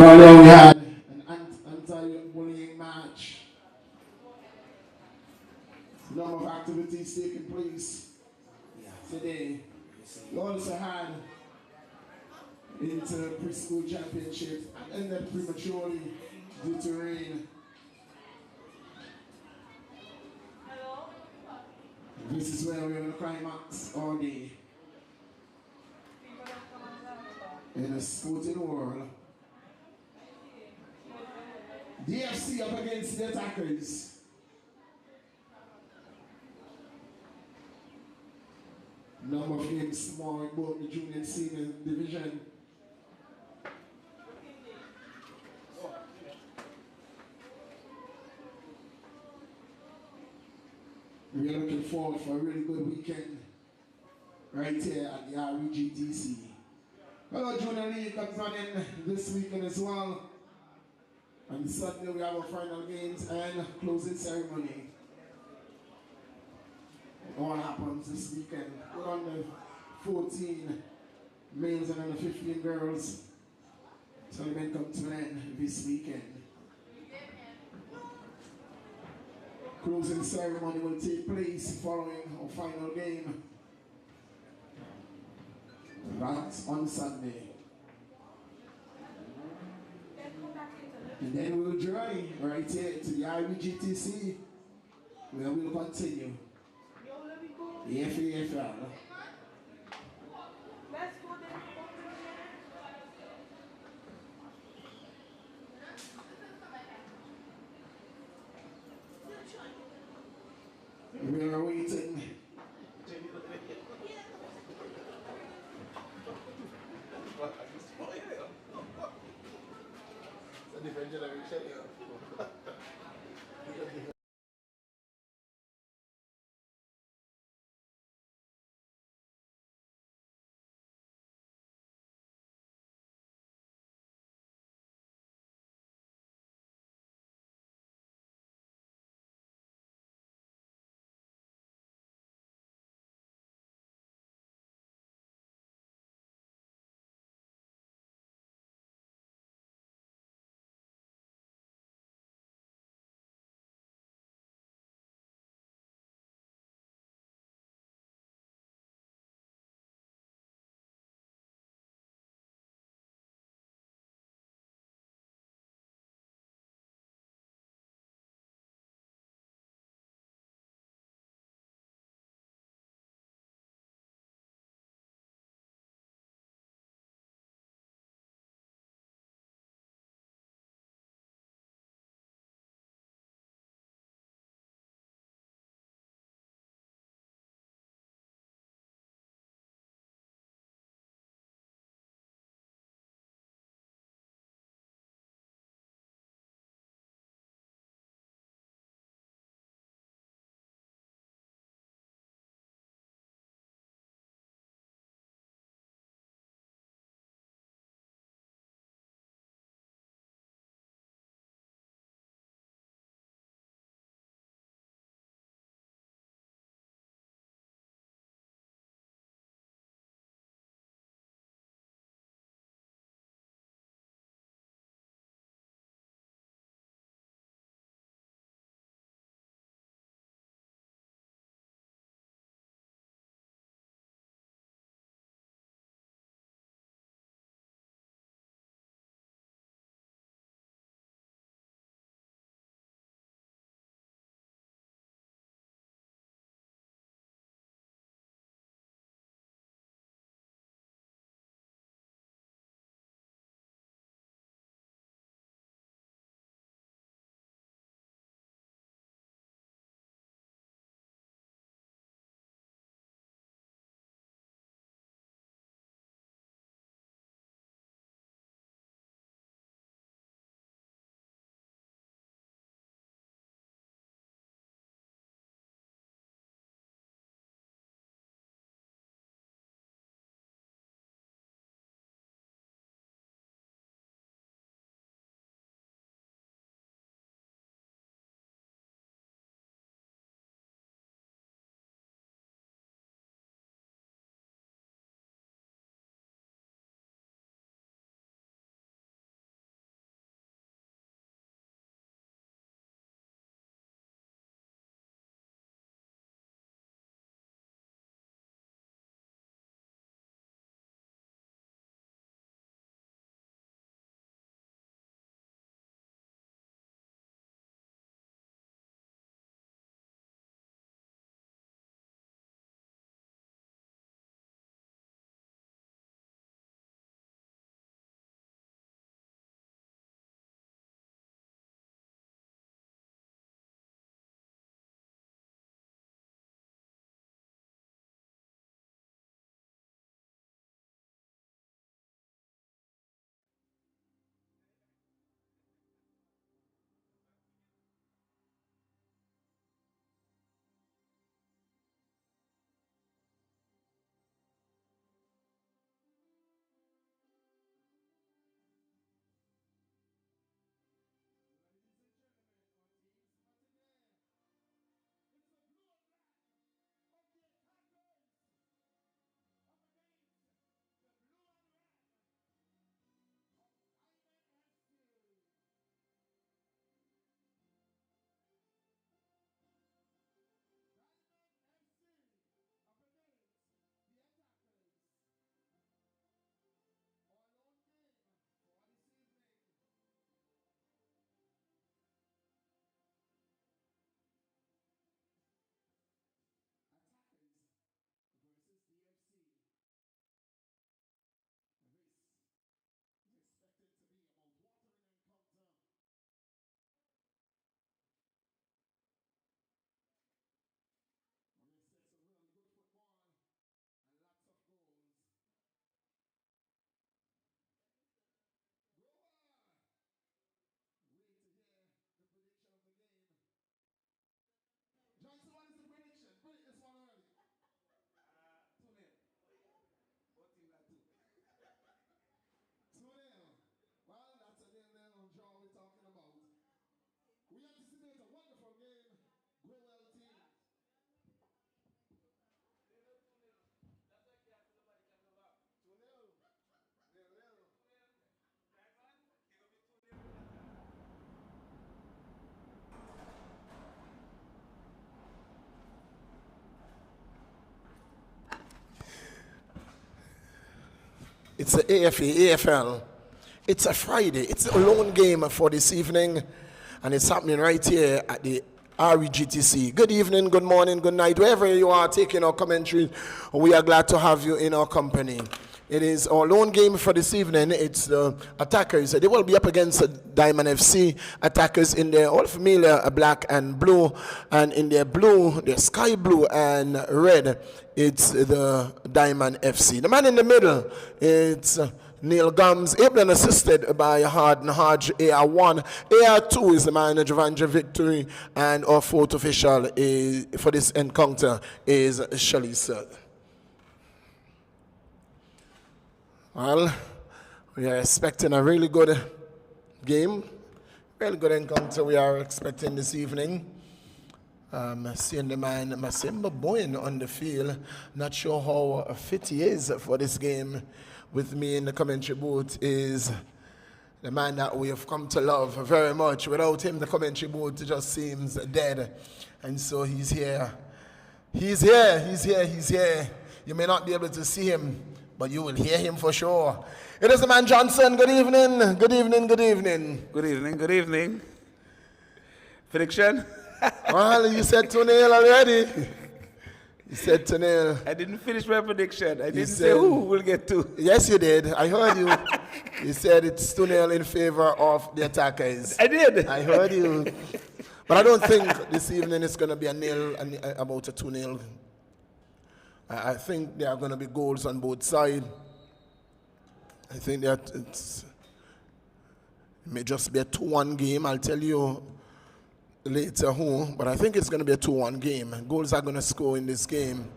Earlier we had an anti-bullying match. A number of activities taking place today. We also had inter preschool championships and ended prematurely due to rain. This is where we're in the climax all day in the sporting world. The AFC up against the attackers. Number of games small in both the junior and senior division. We're looking forward for a really good weekend right here at the REGTC. Hello, Junior League comes running this weekend as well. On Sunday we have our final games and closing ceremony. All happens this weekend. We're on the 14 males and on the 15 girls. So the men come to an end this weekend. Closing ceremony will take place following our final game. That's on Sunday. And then we'll journey right here to the IBGTC, where we'll continue. The AFA. We are waiting. Different generation. We anticipate a wonderful game. Grow well teams. 2-0. It's the AFA, AFL. It's a Friday. It's a lone game for this evening, and it's happening right here at the REGTC. Good evening, good morning, good night, wherever you are taking our commentary. We are glad to have you in our company. It is our lone game for this evening. It's the attackers. They will be up against Diamond FC. Attackers in their all familiar black and blue, and in their blue, their sky blue and red, it's the Diamond FC. The man in the middle, it's Neil Gums, able and assisted by Harden Hodge, AR1. AR2 is the manager of Andrew Victory, and our fourth official is, for this encounter is Shalisa. Well, we are expecting a really good game, really good encounter we are expecting this evening. Seeing the man Masimba Boyne on the field, not sure how fit he is for this game. With me in the commentary booth is the man that we have come to love very much. Without him, the commentary booth just seems dead. And so he's here. He's here, he's here, he's here. You may not be able to see him, but you will hear him for sure. It is the man Johnson. Good evening, good evening, good evening. Good evening, good evening. Prediction? Well, you said 2-0 already. You said 2-0. I didn't finish my prediction. I didn't say who will get 2. Yes, you did. I heard you. You said it's 2-0 in favor of the attackers. I did. I heard you. But I don't think this evening it's going to be a nil, about a 2-0. I think there are going to be goals on both sides. I think that it may just be a 2-1 game. I'll tell you later who, but I think it's going to be a 2-1 game. Goals are going to score in this game.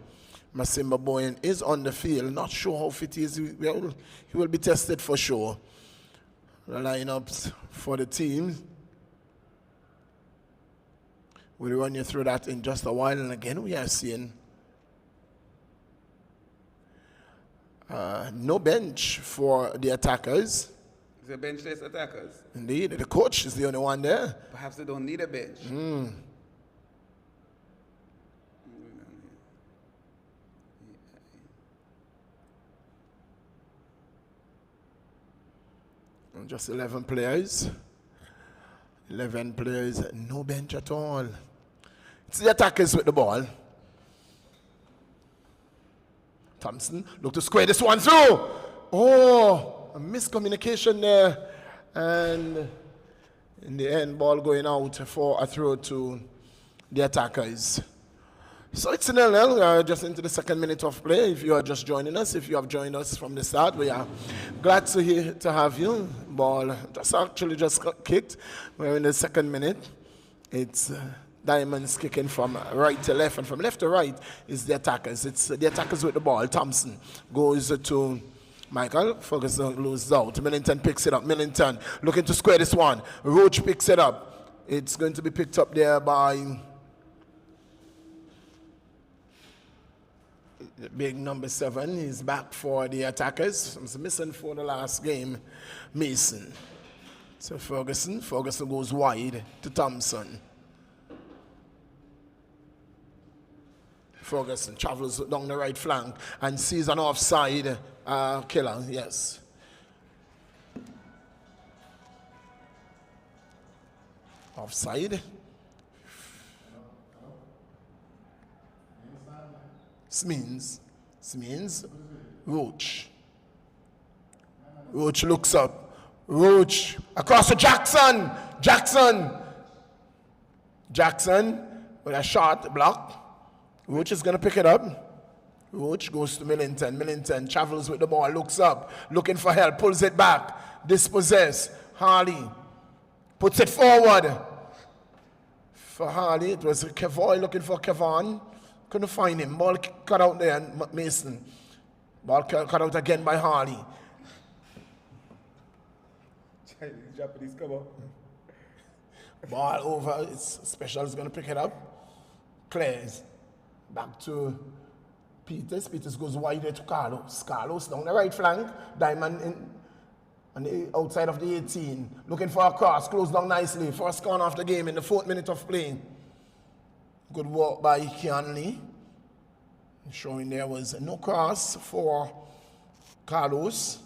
Masimba Boyne is on the field. Not sure how fit he is. He will be tested for sure. The lineups for the team. We'll run you through that in just a while. And again, we are seeing no bench for the attackers. Is there benchless attackers? Indeed, the coach is the only one there. Perhaps they don't need a bench. Just 11 players. 11 players, no bench at all. It's the attackers with the ball. Thompson, look to square this one through. Oh, a miscommunication there, and in the end, ball going out for a throw to the attackers. So it's 0-0. We are just into the second minute of play. If you are just joining us, if you have joined us from the start, we are glad to have you. Ball just got kicked. We're in the second minute. It's Diamonds kicking from right to left, and from left to right is the attackers. It's the attackers with the ball. Thompson goes to Michael. Ferguson loses out. Millington picks it up. Millington looking to square this one. Roach picks it up. It's going to be picked up there by the big number 7. He's back for the attackers. He's missing for the last game. Mason. So Ferguson goes wide to Thompson. Ferguson travels down the right flank and sees an offside killer, yes. Offside. Smins. Roach. Roach looks up. Roach across to Jackson. Jackson with a shot block. Roach is going to pick it up. Roach goes to Millington. Millington travels with the ball, looks up, looking for help, pulls it back, dispossess. Harley puts it forward. For Harley, it was Kevoy looking for Kevon. Couldn't find him. Ball cut out there, and Mason. Ball cut out again by Harley. Japanese come up. Ball over. It's Special is going to pick it up. Clears. Back to Peters. Peters goes wide there to Carlos. Carlos down the right flank. Diamond in on the outside of the 18. Looking for a cross. Closed down nicely. First corner of the game in the 4th minute of play. Good work by Kean Lee. Showing there was no cross for Carlos.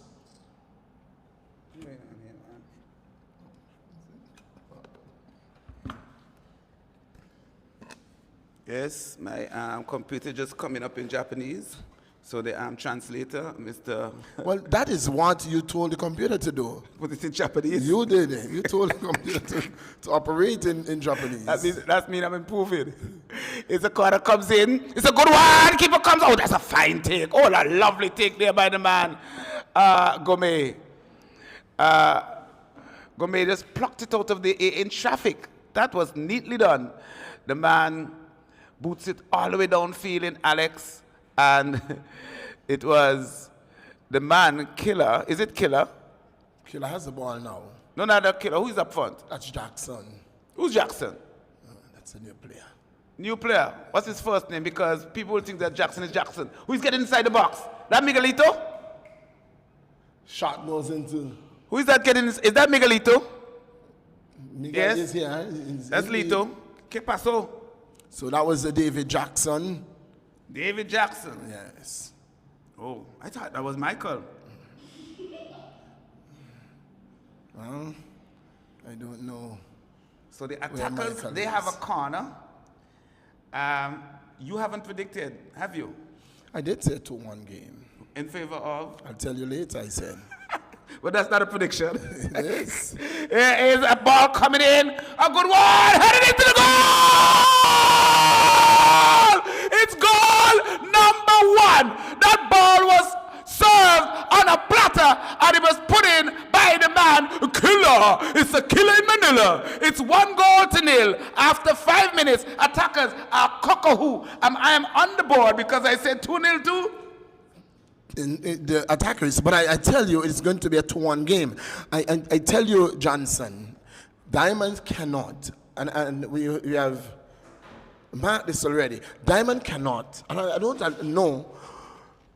Yes, my computer just coming up in Japanese. So the translator, Mr. Well, that is what you told the computer to do. Put it in Japanese. You did it. You told the computer to operate in Japanese. That means I'm improving. It's a corner comes in. It's a good one. Keeper comes. Oh, that's a fine take. Oh, a lovely take there by the man, Gomez. Gomez just plucked it out of the in traffic. That was neatly done. The man boots it all the way downfield in Alex. And it was the man, Killer. Is it Killer? Killer has the ball now. No, not the Killer. Who's up front? That's Jackson. Who's Jackson? That's a new player. New player. What's his first name? Because people will think that Jackson is Jackson. Who's getting inside the box? That Miguelito? Shot goes into... Who is that getting? Is that Miguelito? Miguel Yes. is here. That's Lito. ¿Qué pasó? So that was the David Jackson. David Jackson. Yes. Oh, I thought that was Michael. Well, I don't know. So the attackers, they have a corner. You haven't predicted, have you? I did say 2-1 game. In favor of? I'll tell you later, I said. But that's not a prediction. Yes. Here is a ball coming in. A good one. Headed into the goal! It's goal number 1. That ball was served on a platter and it was put in by the man, Killer. It's a killer in Manila. It's 1-0 After 5 minutes, attackers are cockahoo. I am on the board because I said 2-0 too. In the attackers, but I tell you, it's going to be a 2-1 game. I tell you, Johnson, Diamond cannot, and we have marked this already. Diamond cannot, and I don't know,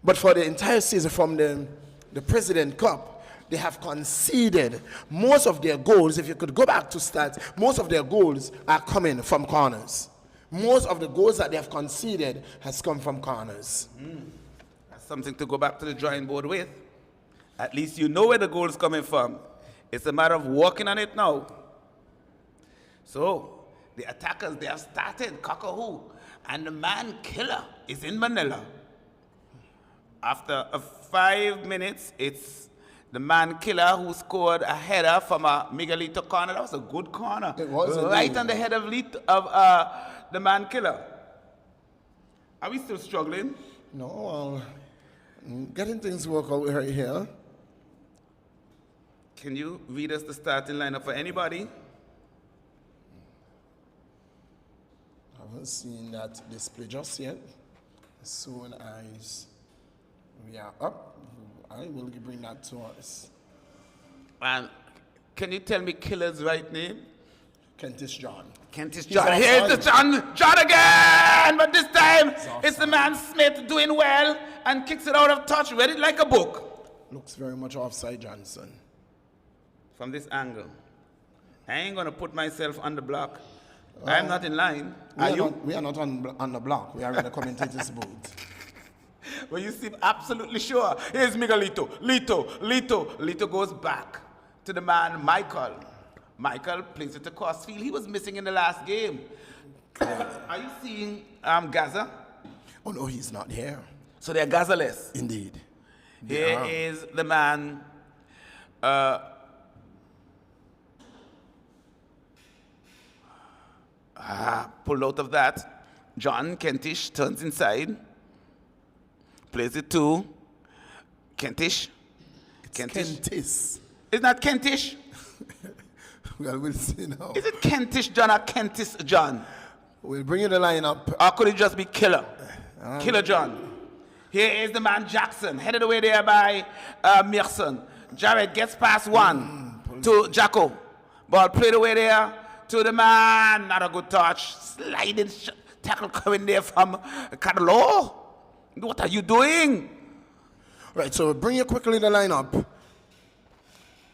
but for the entire season from the President Cup, they have conceded most of their goals. If you could go back to stats, most of their goals are coming from corners. Most of the goals that they have conceded has come from corners. Something to go back to the drawing board with. At least you know where the goal is coming from. It's a matter of working on it now. So, the attackers, they have started cockahoo. And the man Killer is in Manila. After 5 minutes, it's the man Killer who scored a header from a Miguelito corner. That was a good corner. It was right on the head of the man Killer. Are we still struggling? No, well, getting things work out right here. Can you read us the starting lineup for anybody? I haven't seen that display just yet. As soon as we are up, I will bring that to us. And can you tell me Killer's right name? Kentish John. Kentish He's John. Here's the offside. John again! But this time, He's it's the man Smith doing well and kicks it out of touch, read it like a book. Looks very much offside, Johnson. From this angle. I ain't going to put myself on the block. I'm not in line. We are not on the block. We are in the commentator's booth. Well, you seem absolutely sure. Here's Miguelito. Lito goes back to the man, Michael. Michael plays it across field. He was missing in the last game. Are you seeing Gaza? Oh, no, he's not here. So they're Gaza-less. Indeed. Here is the man, pulled out of that. John Kentish turns inside. Plays it to Kentish. Kentis. It's not Kentish. Well, we'll see now. Is it Kentish John or Kentish John? We'll bring you the lineup. Or could it just be Killer? Killer John. Here is the man Jackson, headed away there by Mearson. Jared gets past one to Jacko. Ball played away there to the man. Not a good touch. Sliding tackle coming there from Cadelo. What are you doing? Right, so bring you quickly the lineup.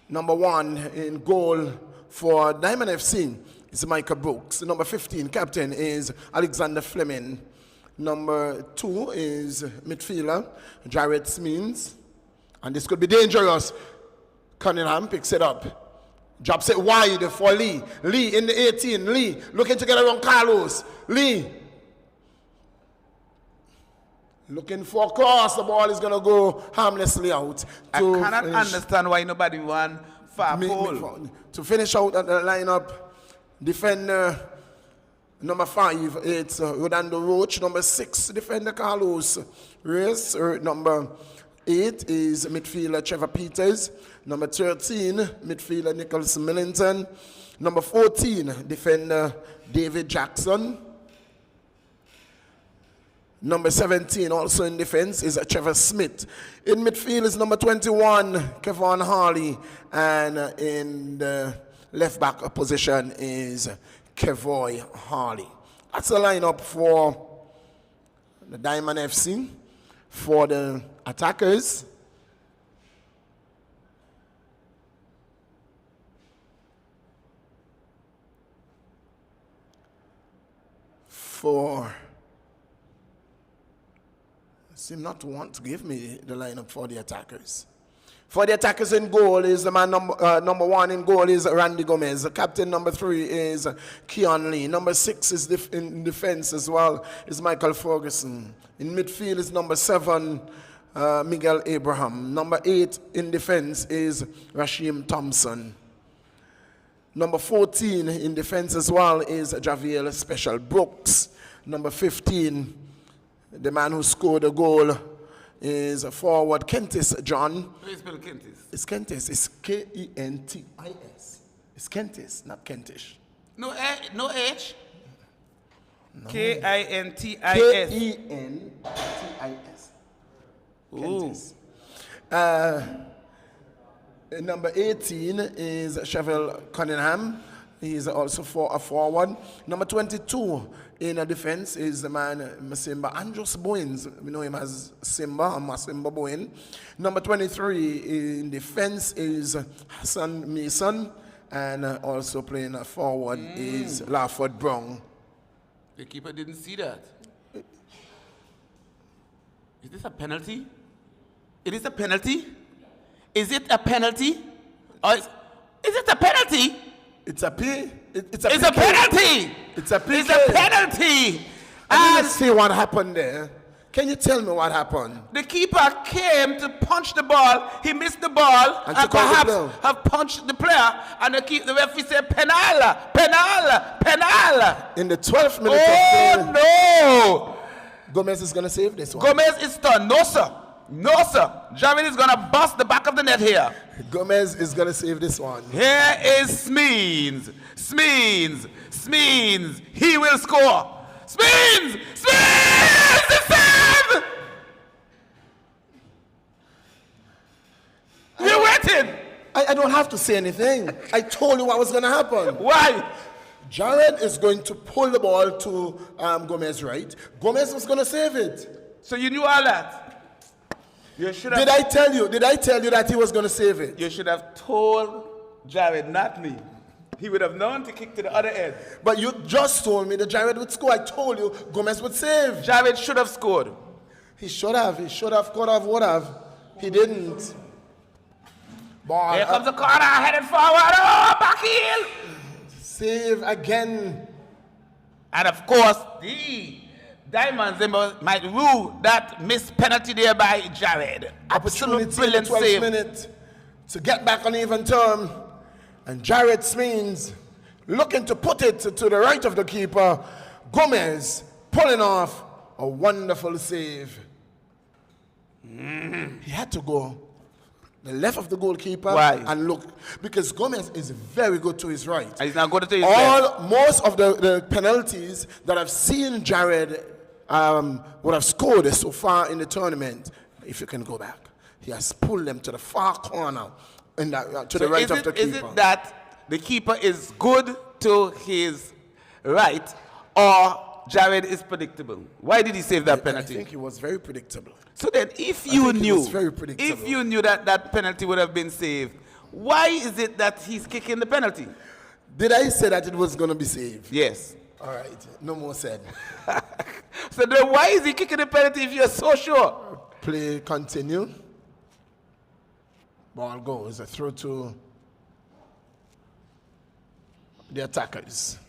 Number 1 in goal for Diamond FC is Michael Brooks. Number 15, captain, is Alexander Fleming. Number 2 is midfielder Jared Smeens. And this could be dangerous. Cunningham picks it up. Drops it wide for Lee. Lee in the 18. Lee looking to get around Carlos. Lee looking for a cross. The ball is going to go harmlessly out. I cannot understand why nobody won far pole. To finish out the lineup, defender number 5, it's Rodando Roach. Number 6, defender Carlos Reyes. Number 8 is midfielder Trevor Peters. Number 13, midfielder Nicholas Millington. Number 14, defender David Jackson. Number 17, also in defense, is Trevor Smith. In midfield is number 21, Kevon Harley. And in the left back position is Kevoy Harley. That's the lineup for the Diamond FC. For the attackers, seem not to want to give me the lineup for the attackers. For the attackers in goal is the man number 1 in goal is Randy Gomez. The captain number 3 is Keon Lee. Number 6 is in defense as well is Michael Ferguson. In midfield is number 7 Miguel Abraham. Number 8 in defense is Rashim Thompson. Number 14 in defense as well is Javier Special Brooks. Number 15, the man who scored the goal, is forward Kentis John. How do you spell Kentis? It's Kentis. It's Kentis. It's Kentis, not Kentish. No H? No. Kintis. Kentis. Kentis. Number 18 is Chevelle Cunningham. He is also a forward. Number 22 in a defense is the man Masimba Andros Bowens. We know him as Simba or Masimba Bowen. Number 23 in defense is Hassan Mason. And also playing a forward is Lawford Brown. The keeper didn't see that. Is this a penalty? It is a penalty? Is it a penalty? Or is it a penalty? It's a P. It's a penalty. It's a P. It's a penalty. Let's see what happened there. Can you tell me what happened? The keeper came to punch the ball. He missed the ball and perhaps have punched the player. And the referee said, penal. In the 12th minute of play. No. Gomez is going to save this one. Gomez is done. No, sir. No, sir. Javid is going to bust the back of the net here. Gomez is going to save this one. Here is Smeens. He will score. Smeens! The save! You're waiting. I don't have to say anything. I told you what was going to happen. Why? Jared is going to pull the ball to Gomez right. Gomez was going to save it. So you knew all that? You should have. Did I tell you that he was going to save it? You should have told Jared, not me. He would have known to kick to the other end. But you just told me that Jared would score. I told you Gomez would save. Jared should have scored. He should have, could have, would have. He didn't. Ball. Here comes the corner, headed forward. Oh, back heel. Save again. And of course, the Diamonds might rule that missed penalty there by Jared. Absolute brilliant save. Minute to get back on even term. And Jared Smeens looking to put it to the right of the keeper. Gomez pulling off a wonderful save. He had to go the left of the goalkeeper. Why? And look, because Gomez is very good to his right. And he's not good to his left. Most of the penalties that I've seen Jared would have scored so far in the tournament, if you can go back, he has pulled them to the far corner. To the right of the keeper. Is it that the keeper is good to his right, or Jared is predictable? Why did he save that penalty? I think he was very predictable. So then, if I you think it knew, was very predictable. if you knew that that penalty would have been saved, why is it that he's kicking the penalty? Did I say that it was going to be saved? Yes. All right, no more said. So then, why is he kicking the penalty if you're so sure? Play continue. Ball goes. A throw to the attackers.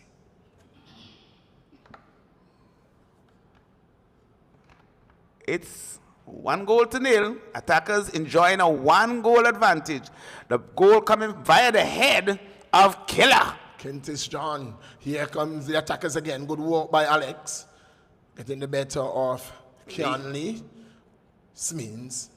It's 1-0. Attackers enjoying a 1-goal advantage. The goal coming via the head of Killer. Kentish John. Here comes the attackers again. Good work by Alex. Getting the better of Kean Lee. Smins.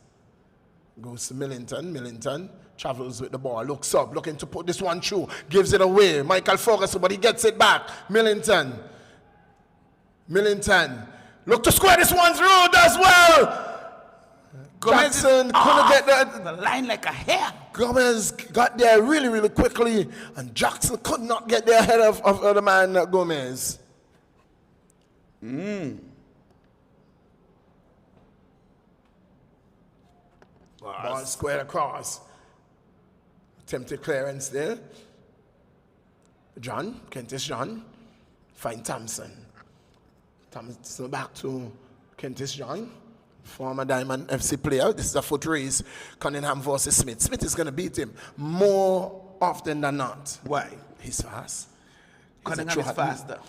Goes to Millington. Millington travels with the ball. Looks up. Looking to put this one through. Gives it away. Michael Ferguson, but he gets it back. Millington. Millington. Look to square this one through. Does well. Jackson couldn't get the line like a hair. Gomez got there really, really quickly, and Jackson could not get there ahead of the man Gomez. Ball squared across. Attempted clearance there. John, Kentish John, find Thompson. Thompson back to Kentish John. Former Diamond FC player. This is a foot race. Cunningham versus Smith. Smith is going to beat him more often than not. Why? He's fast. Cunningham is faster.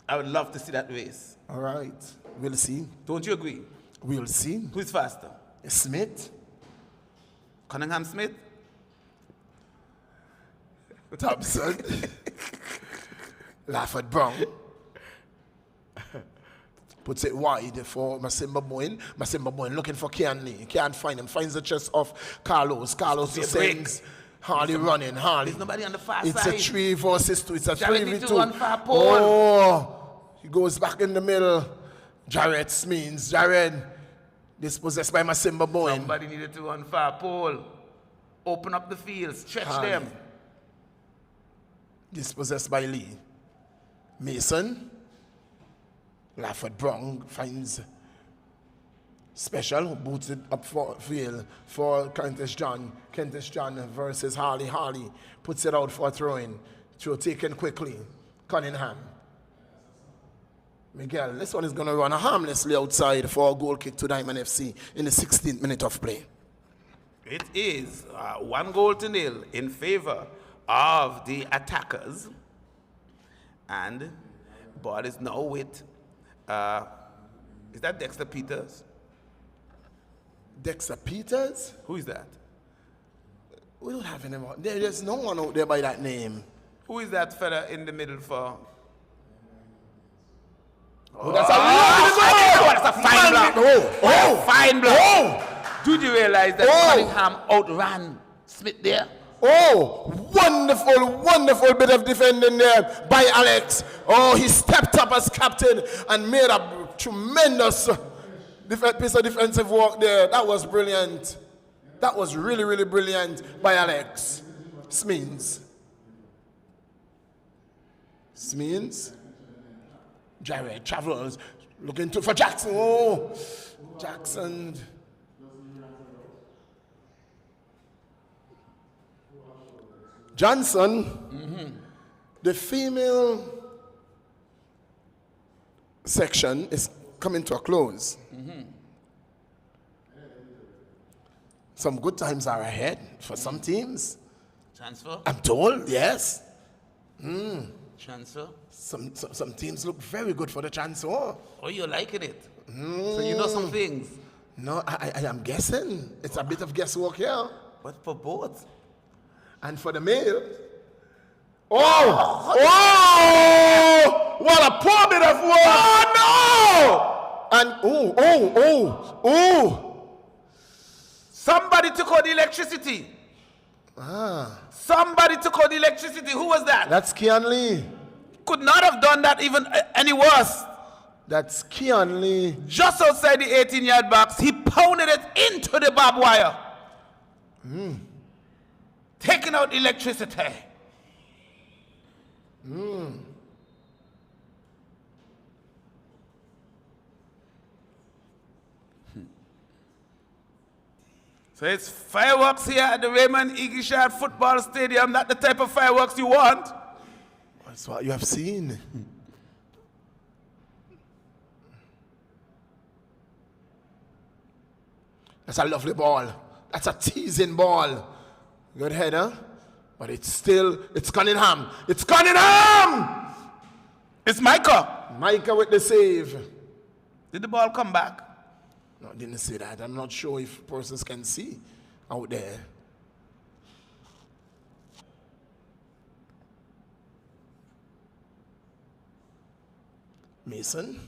I would love to see that race. All right. We'll see. Don't you agree? We'll see. Who's faster? Smith. Cunningham Smith? Thompson. Lafford Brown. Puts it wide for Masimba Boyne. Masimba Boyne looking for Kean Lee. Can't find him. Finds the chest of Carlos. Carlos sends Harley running. Harley. There's nobody on the far it's side. It's a 3 versus 2. It's a Jared 3v2. On far pole. Oh, he goes back in the middle. Jared means Jared dispossessed by Masimba Boyne. Somebody needed to on far pole. Open up the field. Stretch Harley. them. Dispossessed by Lee. Mason. Lafford Brown finds Special, who boots it up for field for Kentish John. Kentish John versus Harley. Harley puts it out for a throw-in. Throw taken quickly. Cunningham. Miguel, this one is going to run harmlessly outside for a goal kick to Diamond FC in the 16th minute of play. It is 1-0 in favor of the attackers. And ball is now with, is that Dexter Peters? Dexter Peters? Who is that? We don't have any more. There's no one out there by that name. Who is that fella in the middle for? Oh, that's a fine block. Fine block. Oh. Did you realize that Cunningham outran Smith there? Oh, wonderful, wonderful bit of defending there by Alex. Oh, he stepped up as captain and made a tremendous piece of defensive work there. That was brilliant. That was really, really brilliant by Alex. Smins. Jared travels, looking for Jackson. Oh, Jackson. Johnson, the female section is coming to a close. Some good times are ahead for some teams. Transfer? I'm told, yes. Transfer? Some teams look very good for the transfer. Oh, you're liking it. So you know some things. No, I am guessing. It's a bit of guesswork here. But for both. And for the male, oh, what a poor bit of work! Oh no! And somebody took out the electricity. Somebody took out the electricity. Who was that? That's Kean Lee. Could not have done that even any worse. That's Kean Lee. Just outside the 18-yard box, he pounded it into the barbed wire. Taking out electricity. So it's fireworks here at the Raymond Igishad Football Stadium. Not the type of fireworks you want. That's what you have seen. That's a lovely ball. That's a teasing ball. Good header. But it's Cunningham. It's Cunningham! It's Micah. Micah with the save. Did the ball come back? No, I didn't see that. I'm not sure if persons can see out there. Mason.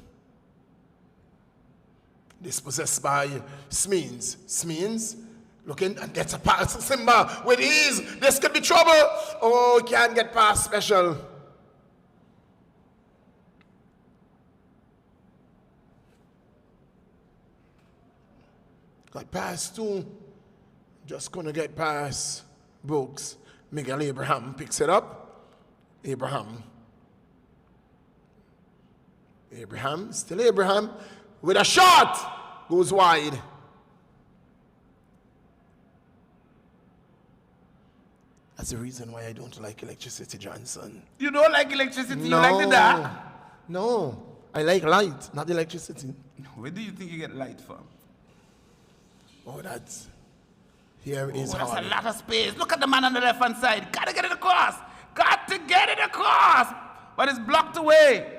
Dispossessed by Smeens. Smeens looking and gets a pass. Simba with ease. This could be trouble. Oh, he can't get past special. Got past two. Just gonna get past Brooks. Miguel Abraham picks it up. Abraham, still Abraham, with a shot, goes wide. That's the reason why I don't like electricity, Johnson. You don't like electricity, you like the dark? No, I like light, not electricity. Where do you think you get light from? Oh, here is That's hard. a lot of space. Look at the man on the left-hand side. Gotta get it across. Got to get it across. But it's blocked away.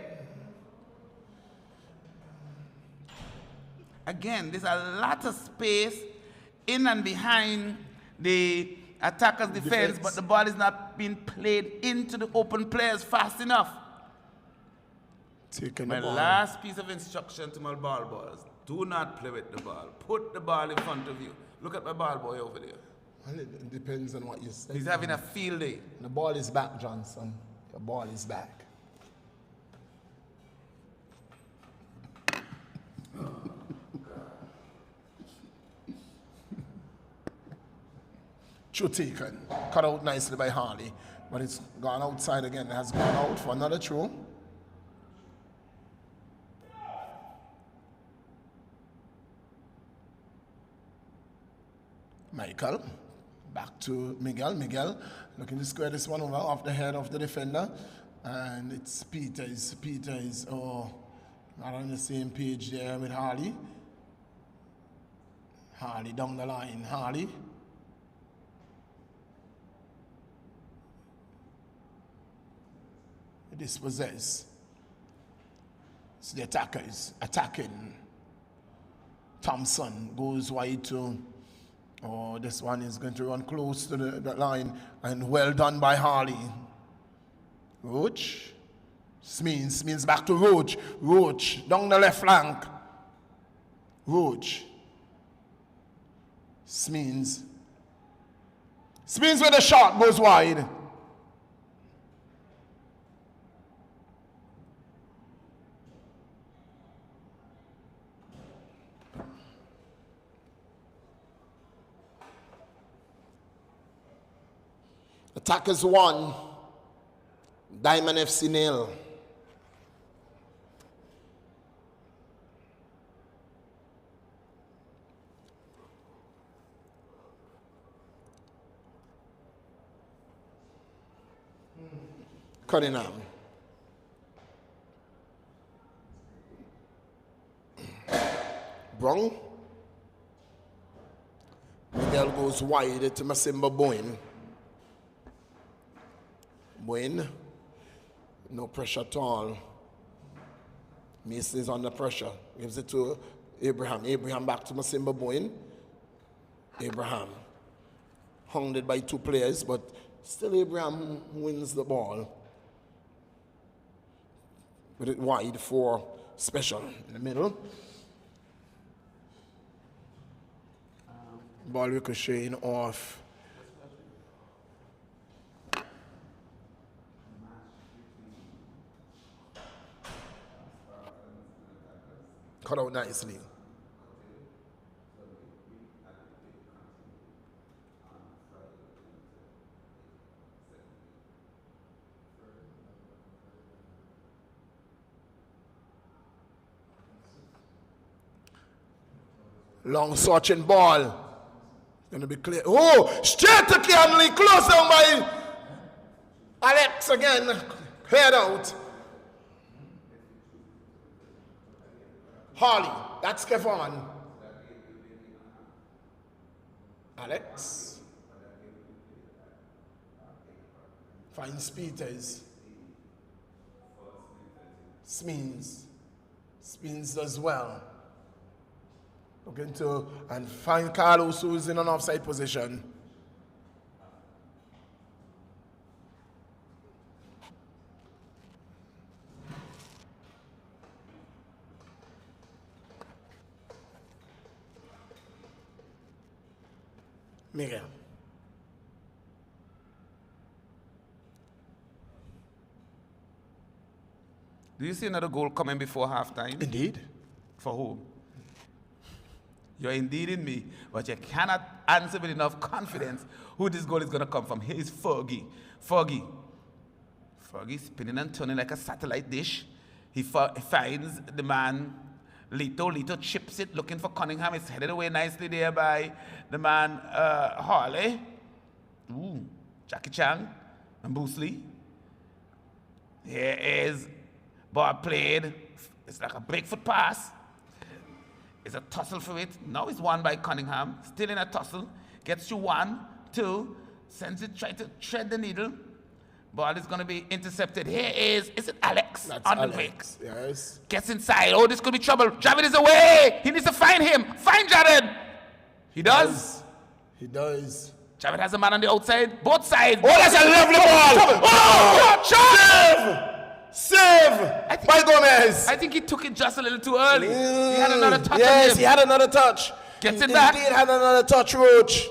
Again, there's a lot of space in and behind the attacker's defense, but the ball is not being played into the open players fast enough. My last piece of instruction to my ball boys: do not play with the ball. Put the ball in front of you. Look at my ball boy over there. Well, it depends on what you say. He's having a field day. The ball is back, Johnson. The ball is back. True taken. Cut out nicely by Harley. But it's gone outside again. It has gone out for another throw. Michael. Back to Miguel. Miguel looking to square this one over off the head of the defender. And it's Peters. Peters, not on the same page there with Harley. Harley down the line. Harley. Dispossess. So the attacker is attacking. Thompson goes wide to. Oh, this one is going to run close to the line. And well done by Harley. Roach. Smeens back to Roach. Roach down the left flank. Roach. Smeens with a shot goes wide. Attackers 1, Diamond FC 0. Cunningham. Brong. Miguel goes wide to Masimba Boyne. Boyne, no pressure at all. Mason is under pressure. Gives it to Abraham. Abraham back to Masimba Boyne. Abraham. Hounded by two players, but still Abraham wins the ball. Put it wide for Special in the middle. Ball ricocheting off. Cut out nicely. Long searching ball. Gonna be clear. Oh, straight to Canley. Close down by Alex again. Head out. Harley. That's Kevon. Alex. Finds Peters. Smins. Smins does well. Looking to and find Carlos, who's in an offside position. Miguel. Do you see another goal coming before halftime? Indeed. For who? You're indeed in me, but you cannot answer with enough confidence who this goal is going to come from. Here is Fergie. Fergie spinning and turning like a satellite dish. He finds the man, Lito. Lito chips it, looking for Cunningham. It's headed away nicely there by the man, Harley. Ooh, Jackie Chan and Bruce Lee. Here is ball played. It's like a breakfoot pass. It's a tussle for it. Now it's won by Cunningham. Still in a tussle. Gets you 1, 2. Sends it, try to thread the needle. Ball is going to be intercepted. Here is it Alex? That's on Alex. the break. Yes. Gets inside. Oh, this could be trouble. Javid is away. He needs to find him. Find Javid. He does. He does. Javid has a man on the outside. Both sides. Oh, that's a lovely ball. Oh, save! Save by Gomez. I think he took it just a little too early. He had another touch on him. Yes, he had another touch. Gets it back. He did have another touch, Roach.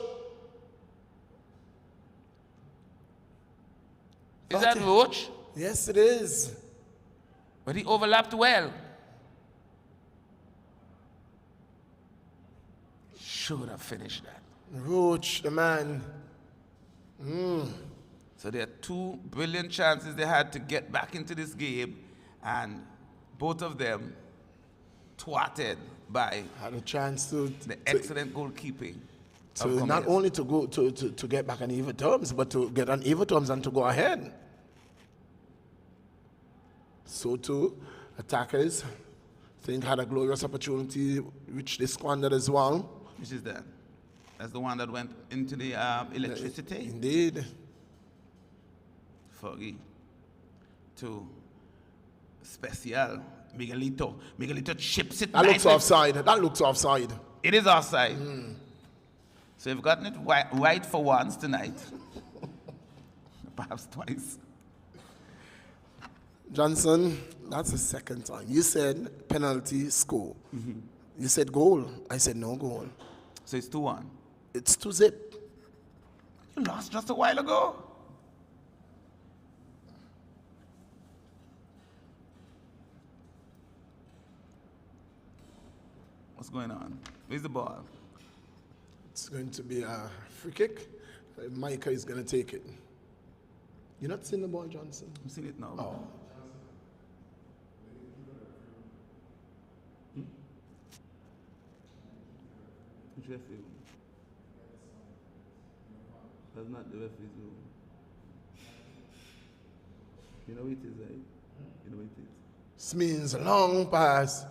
Is that Roach? Yes, it is. But he overlapped well. Should have finished that. Roach, the man. So there are 2 brilliant chances they had to get back into this game, and both of them thwarted by Had a chance to the excellent goalkeeping. not only to go to get back on even terms, but to get on even terms and to go ahead. So too, attackers think had a glorious opportunity, which they squandered as well. Which is that? That's the one that went into the electricity. Indeed. Fergie to Special. Miguelito. Miguelito chips it That looks nicely. offside. That looks offside. It is offside. So you've gotten it right for once tonight. Perhaps twice. Johnson, that's the second time. You said penalty, score. You said goal. I said no goal. So it's 2-1. It's 2-0. You lost just a while ago. What's going on? Where's the ball? It's going to be a free kick. Micah is going to take it. You're not seeing the ball, Johnson? I'm seeing it now. Oh. Which referee? That's not the referee's room. You know it is, right? You know it is. Smins, long pass.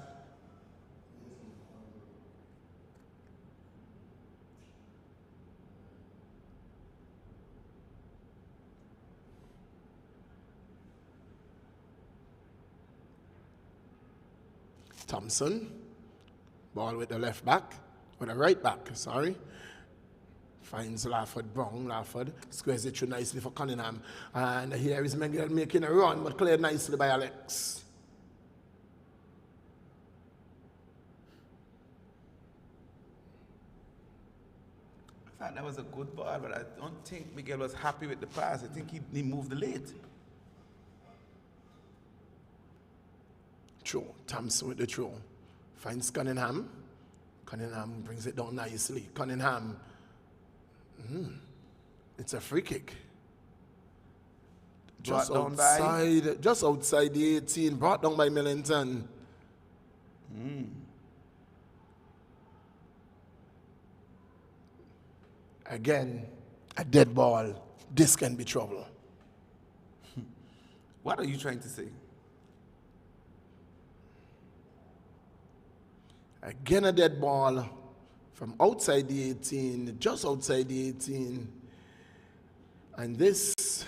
Thompson, ball with the left back, with the right back, sorry. Finds Lafford Brown, Lafford squares it through nicely for Cunningham. And here is Miguel making a run, but cleared nicely by Alex. I thought that was a good ball, but I don't think Miguel was happy with the pass. I think he moved late. Throw, Thompson with the throw. Finds Cunningham. Cunningham brings it down nicely. Cunningham. It's a free kick. Just Brought down outside, just outside the 18, brought down by Millington. Again, a dead ball. This can be trouble. What are you trying to say? Again, a dead ball from outside the 18, just outside the 18. And this,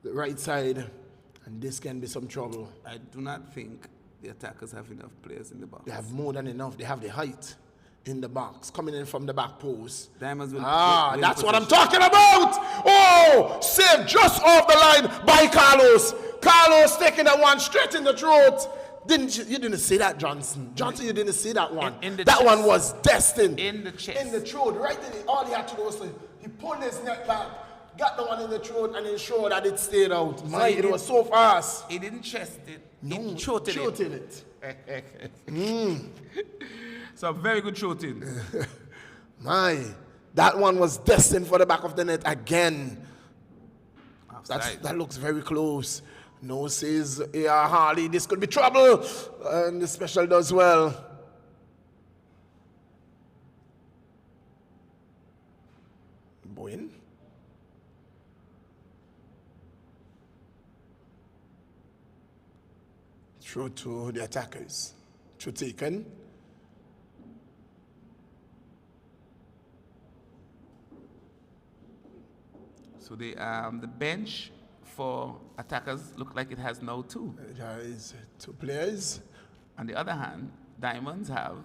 the right side, and this can be some trouble. I do not think the attackers have enough players in the box. They have more than enough. They have the height in the box, coming in from the back post. Diamonds will That's what I'm talking about. Oh, saved just off the line by Carlos. Carlos taking that one straight in the throat. You didn't see that, Johnson. Johnson, you didn't see that one. In the that chest. one was destined. In the chest. In the throat, right in it. All he had to do was he pulled his neck back, got the one in the throat, and ensured that it stayed out. It was so fast. He didn't chest it. No, he throated it. So very good shooting. That one was destined for the back of the net again. That looks very close. No, says A.R. Harley, this could be trouble. And the special does well. Boyne. Through to the attackers. Through taken. So the bench for attackers look like it has now two. There is two players. On the other hand, Diamonds have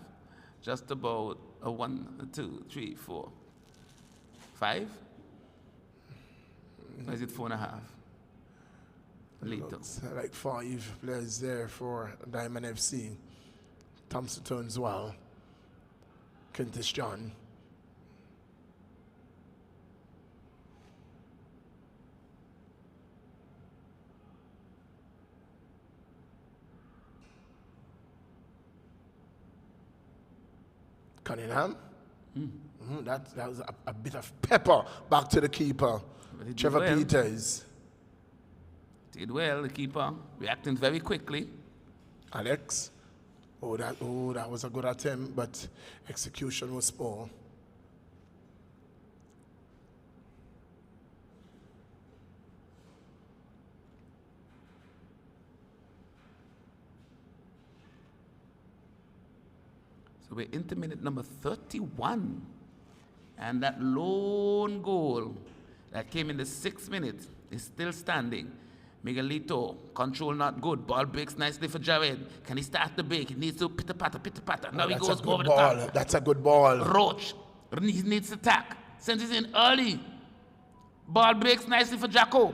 just about a 1, 2, 3, 4, 5. Or is it 4.5? Looks like 5 players there for Diamond FC. Thompson turns well. Kentish John. Cunningham. That was a bit of pepper back to the keeper. Trevor Peters. Did well, the keeper reacting very quickly. Alex. That was a good attempt, but execution was poor. So we're into minute number 31. And that lone goal that came in the 6th minute is still standing. Miguelito, control not good. Ball breaks nicely for Jared. Can he start the break? He needs to pitter-patter. Now he goes over the top. That's a good ball. Roach, he needs to attack. Sends it in early. Ball breaks nicely for Jacko.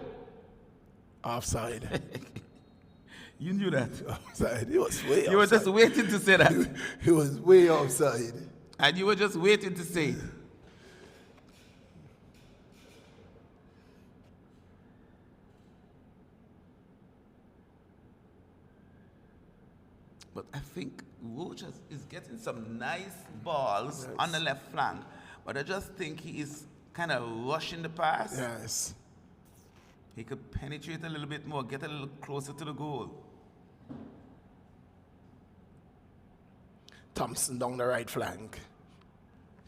Offside. You knew that. Offside. He was way offside. You were just waiting to say that. He was way offside. And you were just waiting to say it. But I think Roach is getting some nice balls on the left flank. But I just think he is kind of rushing the pass. Yes. He could penetrate a little bit more, get a little closer to the goal. Thompson down the right flank.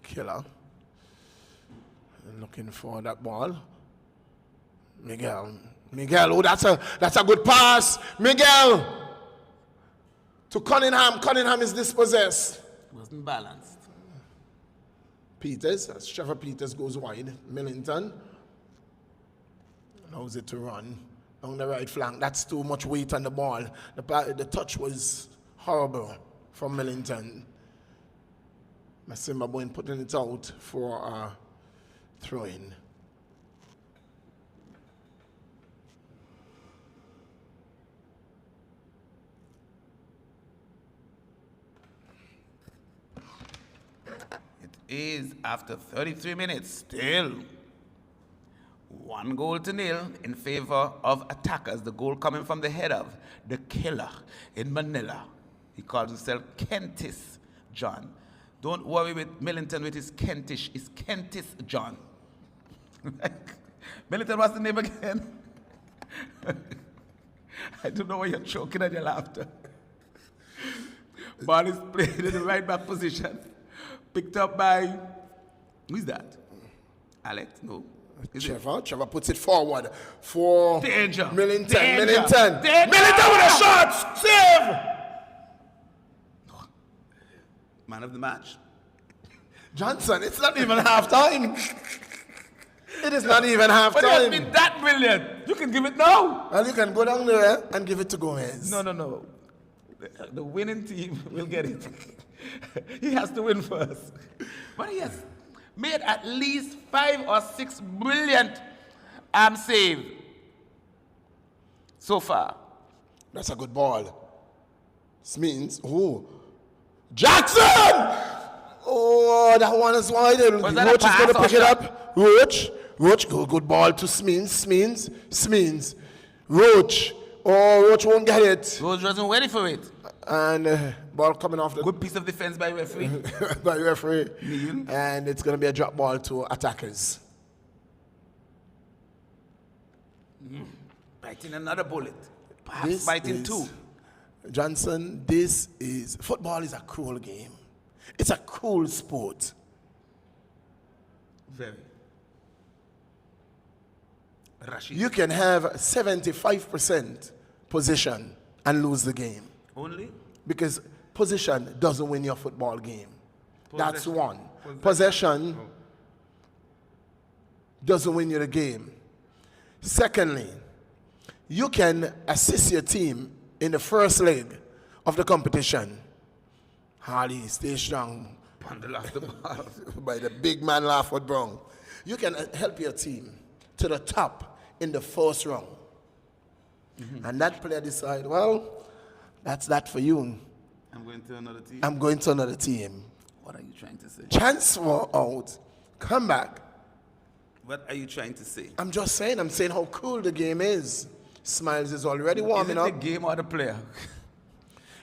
Killer. Looking for that ball. Miguel, oh, that's a good pass. Miguel to Cunningham. Cunningham is dispossessed. Wasn't balanced. Peters, as Trevor Peters goes wide. Millington allows it to run down the right flank. That's too much weight on the ball. The touch was horrible from Millington. Masimba Boyne putting it out for a throw-in. Is after 33 minutes, still 1-0 in favor of attackers. The goal coming from the head of the killer in Manila. He calls himself Kentish John. Don't worry with Millington with his Kentish. It's Kentish John. Millington, what's the name again? I don't know why you're choking at your laughter. Ball is played in the right back position. Picked up by, who is that? Alex, no. Is it? Trevor puts it forward for Danger. Millington. Danger. Millington. Danger. Millington with a shot. Save. Man of the match. Johnson, it's not even half time. It is not even half But it has time. been that brilliant. You can give it now. Well, you can go down there and give it to Gomez. No. The winning team will get it. He has to win first. But he has made at least 5 or 6 brilliant saves so far. That's a good ball. This means, Jackson! Oh, that one is wide. Was that a Roach is pass going to or pick it shot? up. Roach, good ball to Smeens. Roach. Oh, Roach won't get it. Rose wasn't ready for it. And ball coming off the Good piece of defense by referee. by referee. Neil. And it's going to be a drop ball to attackers. Biting another bullet. Perhaps This biting is- 2. Johnson, football is a cruel game. It's a cruel sport. Very. Rashid. You can have 75% position and lose the game. Only? Because position doesn't win your football game. That's Possession. one. Possession doesn't win you the game. Secondly, you can assist your team in the first leg of the competition. Harley, stay strong. Bundle off the ball. By the big man Laford Brown. You can help your team to the top in the first round. And that player decide, well, that's that for you. I'm going to another team. I'm going to another team. What are you trying to say? Chance for out. Come back. What are you trying to say? I'm saying how cool the game is. Smiles is already warming Is it up. the game or the player?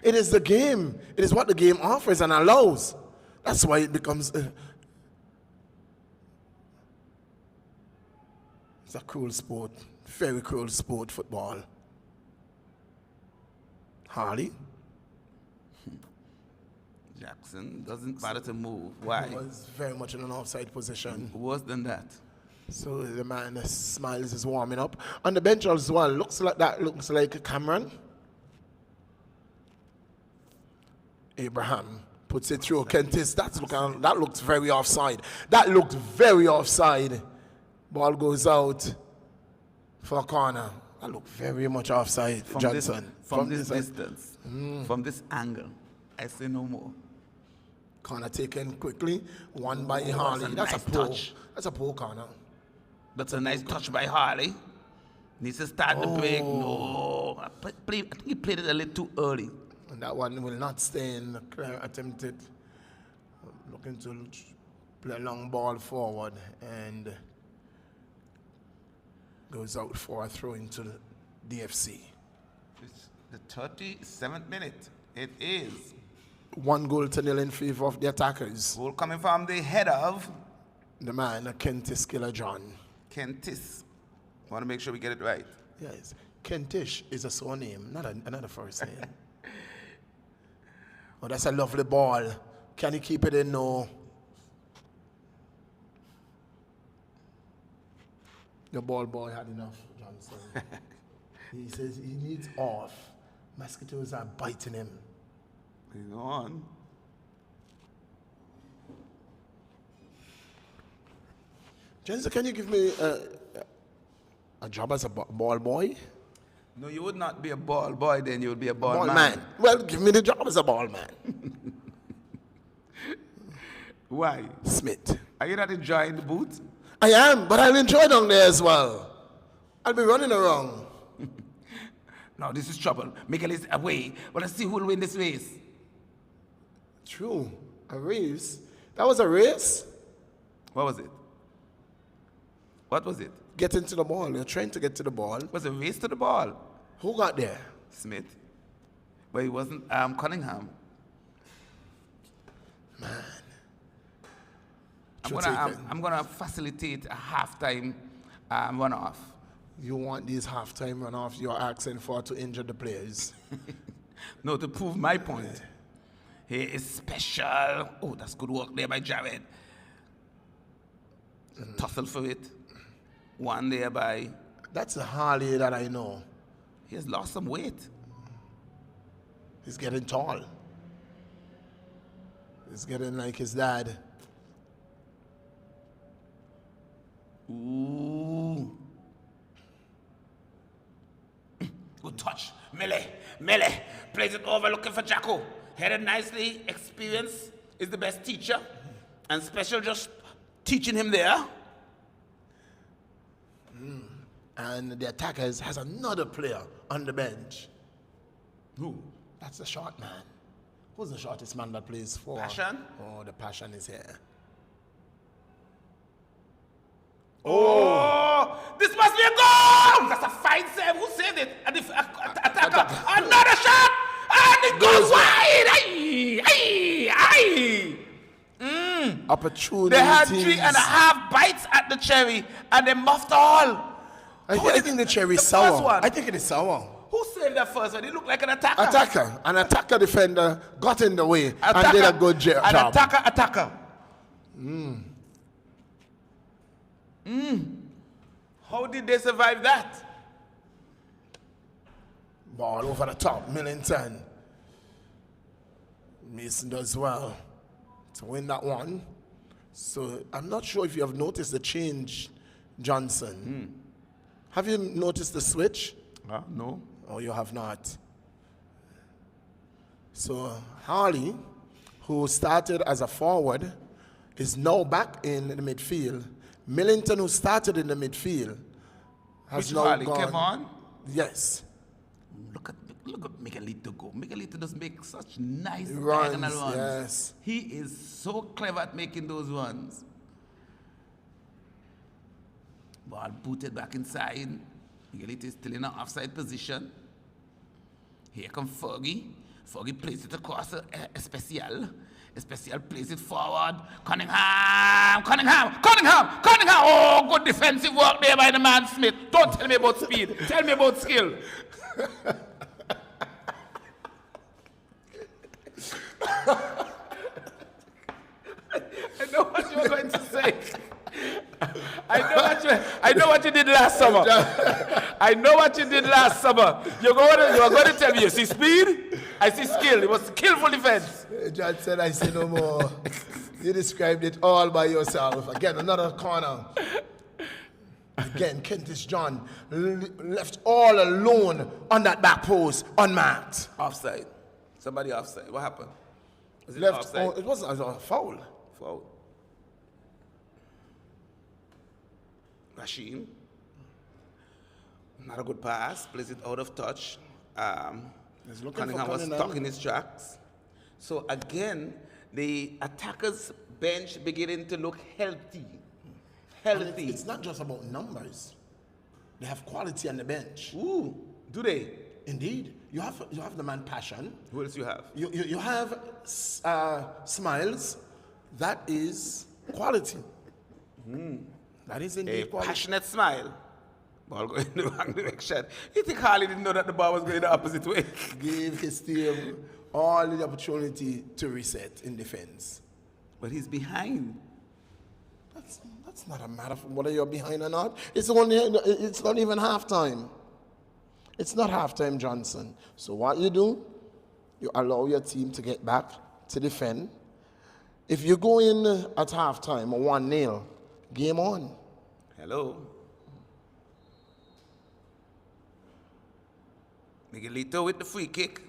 It is the game. It is what the game offers and allows. That's why it becomes it's a cruel sport. Very cruel sport, football. Harley Jackson doesn't bother to move. Why? was very much in an offside position. Worse than that. So the man Smiles is warming up. On the bench as well, looks like Cameron. Abraham puts it through. Kentis, that looks very offside. That looked very offside. Ball goes out for a corner. That looked very much offside, Johnson. From this distance, from this angle, I say no more. Corner taken quickly. One by Harley. That's nice a poor touch. That's a poor corner. That's a nice touch by Harley. Needs to start the break. No. I think he played it a little too early. And that one will not stay in. Claire attempted looking to play a long ball forward and goes out for a throw into the DFC. It's the 37th minute. It is. 1-0 in favor of the attackers. Goal coming from the head of The man, Kentis Killer John. Kentis. Want to make sure we get it right. Yes. Kentish is a surname, not another first name. Oh, that's a lovely ball. Can he keep it in? No. The ball boy had enough, Johnson. He says he needs off. Mosquitoes are biting him. Hang on. Johnson, can you give me a job as a ball boy? No, you would not be a ball boy, then you would be a ball, Ball man. man. Well, give me the job as a ball man. Why? Smith. Are you not enjoying the boot? I am, but I'll enjoy down there as well. I'll be running around. No, this is trouble. Miguel is away. Well, let's see who will win this race. True. A race. That was a race? What was it? What was it? Get into the ball. You're trying to get to the ball. It was a race to the ball. Who got there? Smith. But it wasn't Cunningham. Man. I'm gonna facilitate a halftime runoff. You want these halftime runoffs you're asking for to injure the players? No, to prove my point. He is special. Oh, that's good work there by Jared. Tussle for it. One there by. That's the Harley that I know. He has lost some weight. He's getting tall. He's getting like his dad. Ooh. Good touch. Melee. Plays it over, looking for Jacko. Headed nicely. Experience is the best teacher. And Special just teaching him there. And the attackers has another player on the bench. Who? That's the short man. Who's the shortest man that plays for? Passion? Oh, the Passion is here. Oh, this must be a goal! That's a fine save. Who saved it? Attacker. Another shot! And it goes wide! Aye! Opportunity. They had 3.5 bites at the cherry and they muffed all. I think the cherry is the sour. first one. I think it is sour. Who saved that first one? He looked like an attacker. An attacker defender got in the way and did a good job. An attacker. How did they survive that? Ball over the top, Millington. Mason does well to win that one. So I'm not sure if you have noticed the change, Johnson. Have you noticed the switch? No. Oh, you have not. So Harley, who started as a forward, is now back in the midfield. Millington, who started in the midfield, has Which now Harley gone. came on? Yes. Look at Miguelito go. Miguelito does make such nice Runs, diagonal runs. yes. He is so clever at making those runs. Ball booted back inside. Miguelito is still in an offside position. Here comes Fergie. Fergie plays it across to Especial. Especial plays it forward. Cunningham! Oh, good defensive work there by the man Smith. Don't tell me about speed. Tell me about skill. I know what you were going to say. I know what you did last summer. I know what you did last summer. You were going to tell me, you see speed? I see skill. It was skillful defense. John said, I say no more. You described it all by yourself. Again, another corner. Again, Kentish John left all alone on that back post, unmarked. Offside. Somebody offside. What happened? Was it Left. offside? It wasn't a foul. Foul. Rashim. Not a good pass. Plays it out of touch. Cunningham was stuck in his tracks. So again, the attackers' bench beginning to look healthy. Healthy. It's not just about numbers. They have quality on the bench. Ooh, do they? Indeed. You have the man Passion. Who else you have? You have Smiles. That is quality. That is indeed A quality. passionate smile. Ball going in the wrong direction. You think Harley didn't know that the ball was going the opposite way? Give his team all the opportunity to reset in defense. But he's behind. That's not a matter of whether you're behind or not. It's not even halftime. It's not halftime, Johnson. So what you do, you allow your team to get back to defend. If you go in at halftime 1-0, game on. Hello. Miguelito with the free kick.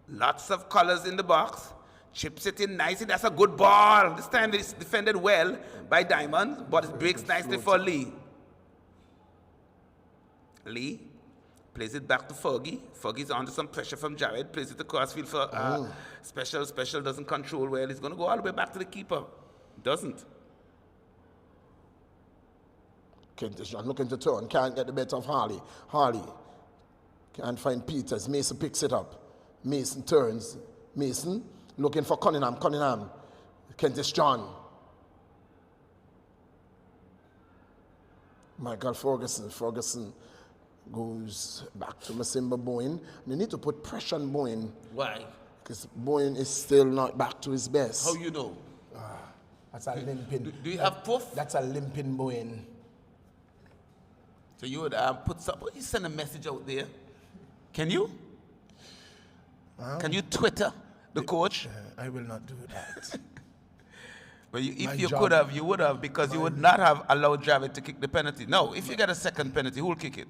Lots of colors in the box. Chips it in nicely. That's a good ball. This time it's defended well by Diamond, but it breaks nicely for Lee. Lee plays it back to Fergie. Fergie's under some pressure from Jared. Plays it across field for Special. Special doesn't control well. He's going to go all the way back to the keeper. Doesn't. Kentish John looking to turn. Can't get the better of Harley. Harley can't find Peters. Mason picks it up. Mason turns. Mason looking for Cunningham. Cunningham. Kentish John. Michael Ferguson. Ferguson goes back to Masimba Boyne. They need to put pressure on Boyne. Why? Because Boyne is still not back to his best. How you know? That's a limping. Do you have proof? That's a limping Boeing. So you would put some, you send a message out there. Can you? Can you Twitter the coach? I will not do that. But if My you job- could have, you would have, because you would not have allowed Javid to kick the penalty. No, if you get a second penalty, who will kick it?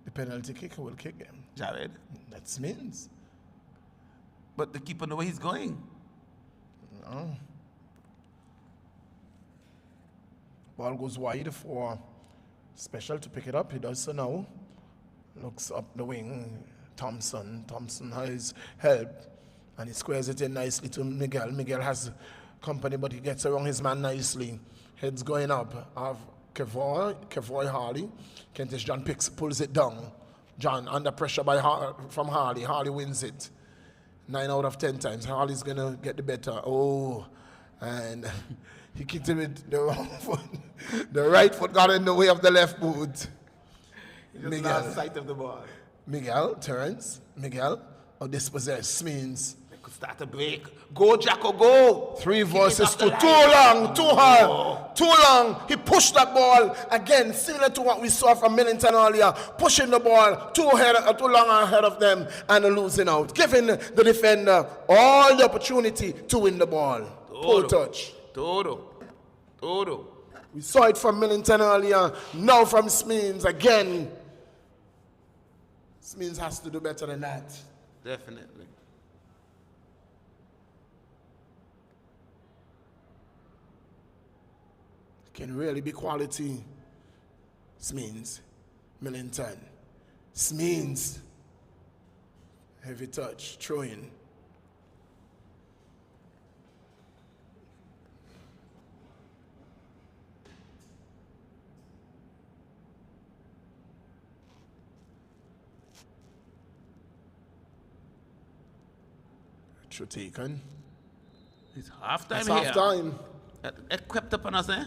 The penalty kicker will kick him. Javid. That means. But the keeper know where he's going. No. Ball goes wide for Special to pick it up. He does so now. Looks up the wing. Thompson has help. And he squares it in nicely to Miguel. Miguel has company, but he gets around his man nicely. Heads going up. Of Kevoy Harley. Kentish John pulls it down. John under pressure from Harley. Harley wins it. 9 out of 10 times. Harley's going to get the better. Oh, and he kicked him with the wrong foot. The right foot got in the way of the left boot. Just lost sight of the ball. Miguel turns. Miguel, dispossessed means They could start a break. Go, Jacko, go. 3 Kick it versus off the 2. line. Too long, too hard, too long. He pushed that ball again, similar to what we saw from Millington earlier, pushing the ball too long ahead of them and losing out, giving the defender all the opportunity to win the ball. Poor touch. Todo. We saw it from Millington earlier, now from Smeens again. Smeens has to do better than that. Definitely. Can really be quality. Smeens, Millington, Smeens, heavy touch, throwing. Throw taken. It's halftime It's here. half time. It crept up on us, eh?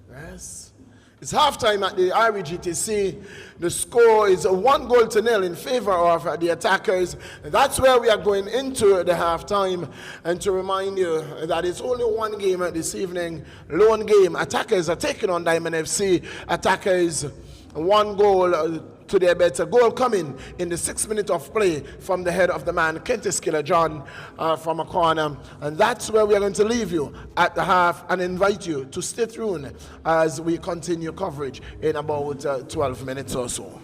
Yes. It's halftime at the REGTC. The score is 1-0 in favor of the attackers. That's where we are going into the halftime. And to remind you that it's only one game this evening, lone game. Attackers are taking on Diamond FC. Attackers, 1 goal to their better. Goal coming in the 6th minute of play from the head of the man, Kentish Killer John, from a corner. And that's where we are going to leave you at the half and invite you to stay tuned as we continue coverage in about 12 minutes or so.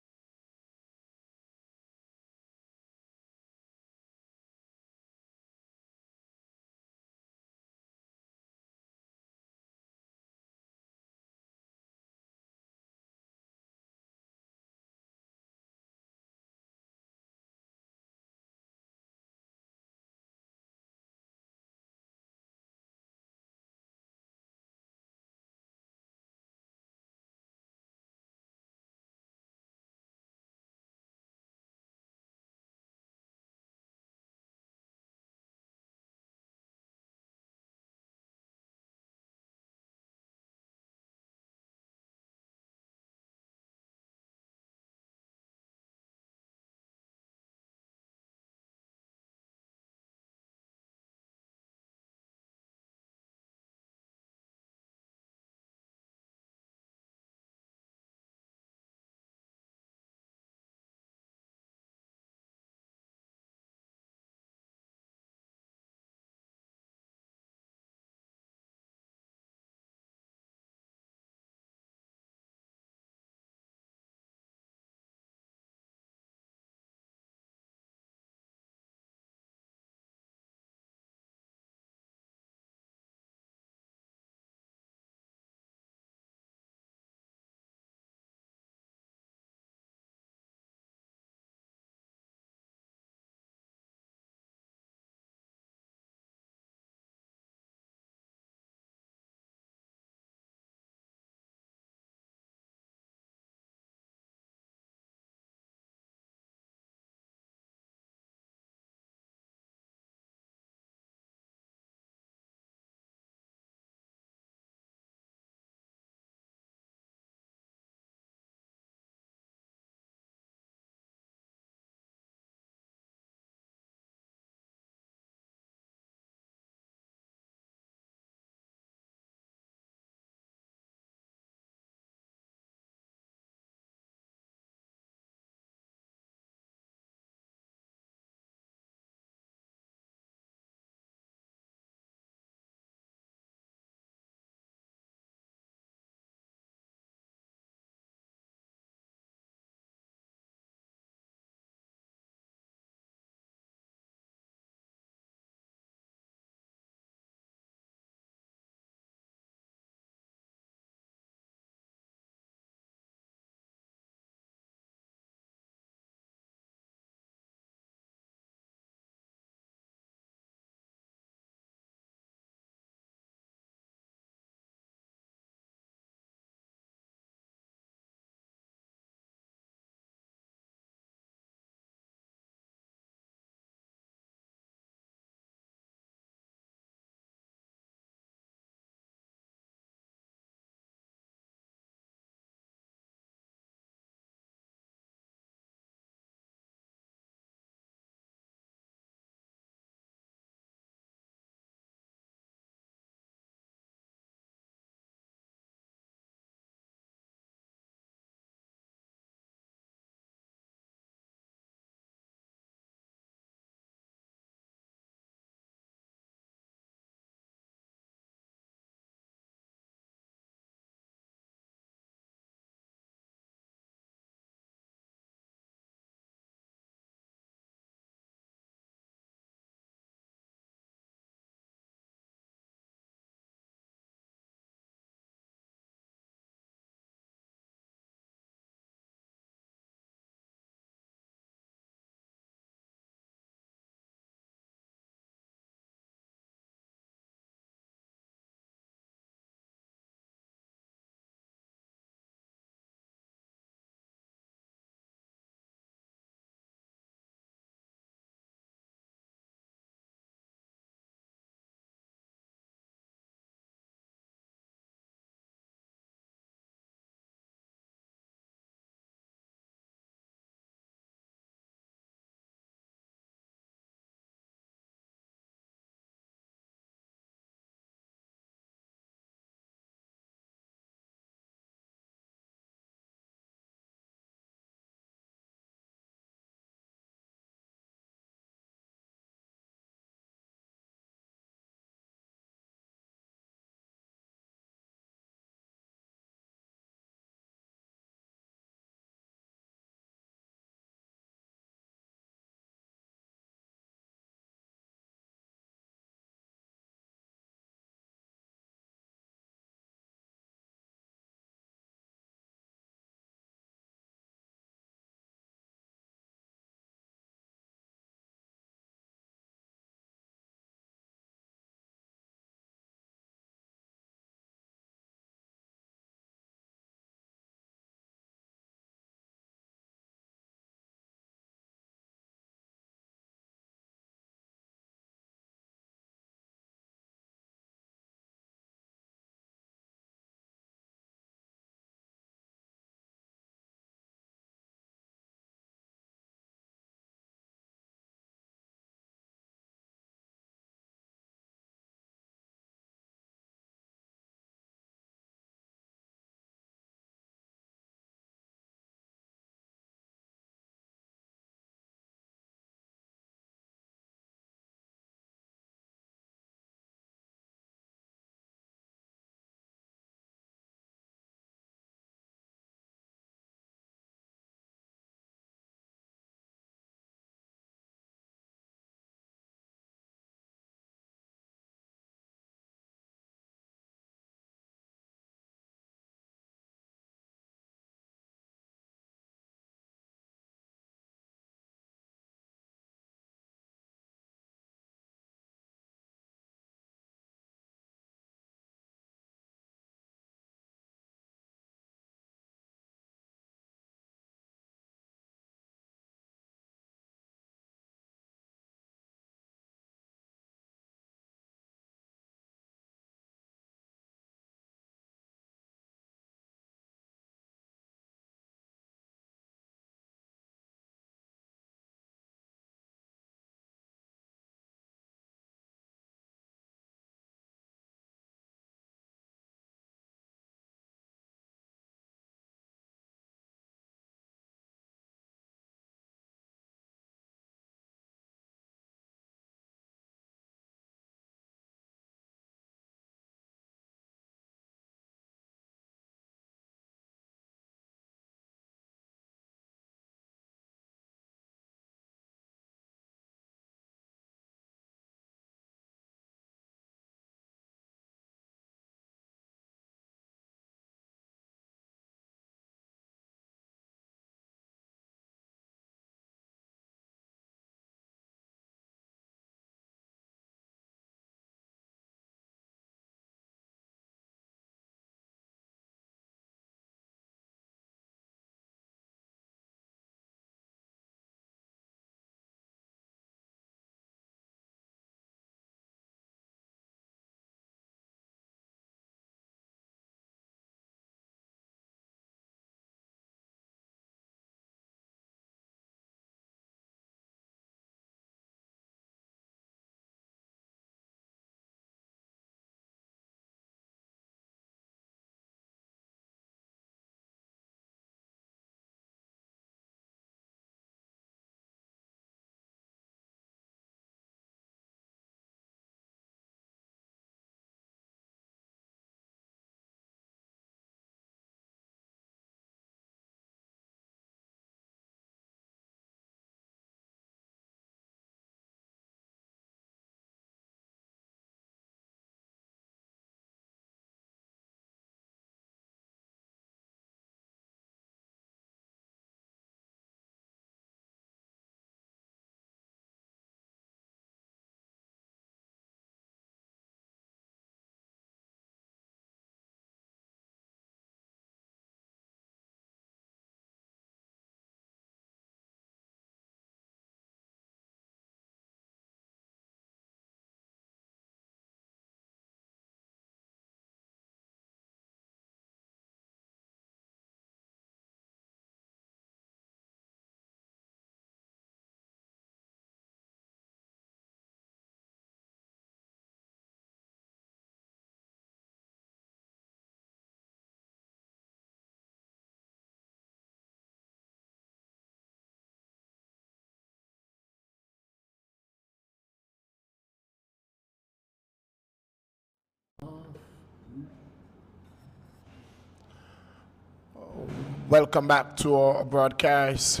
Welcome back to our broadcast.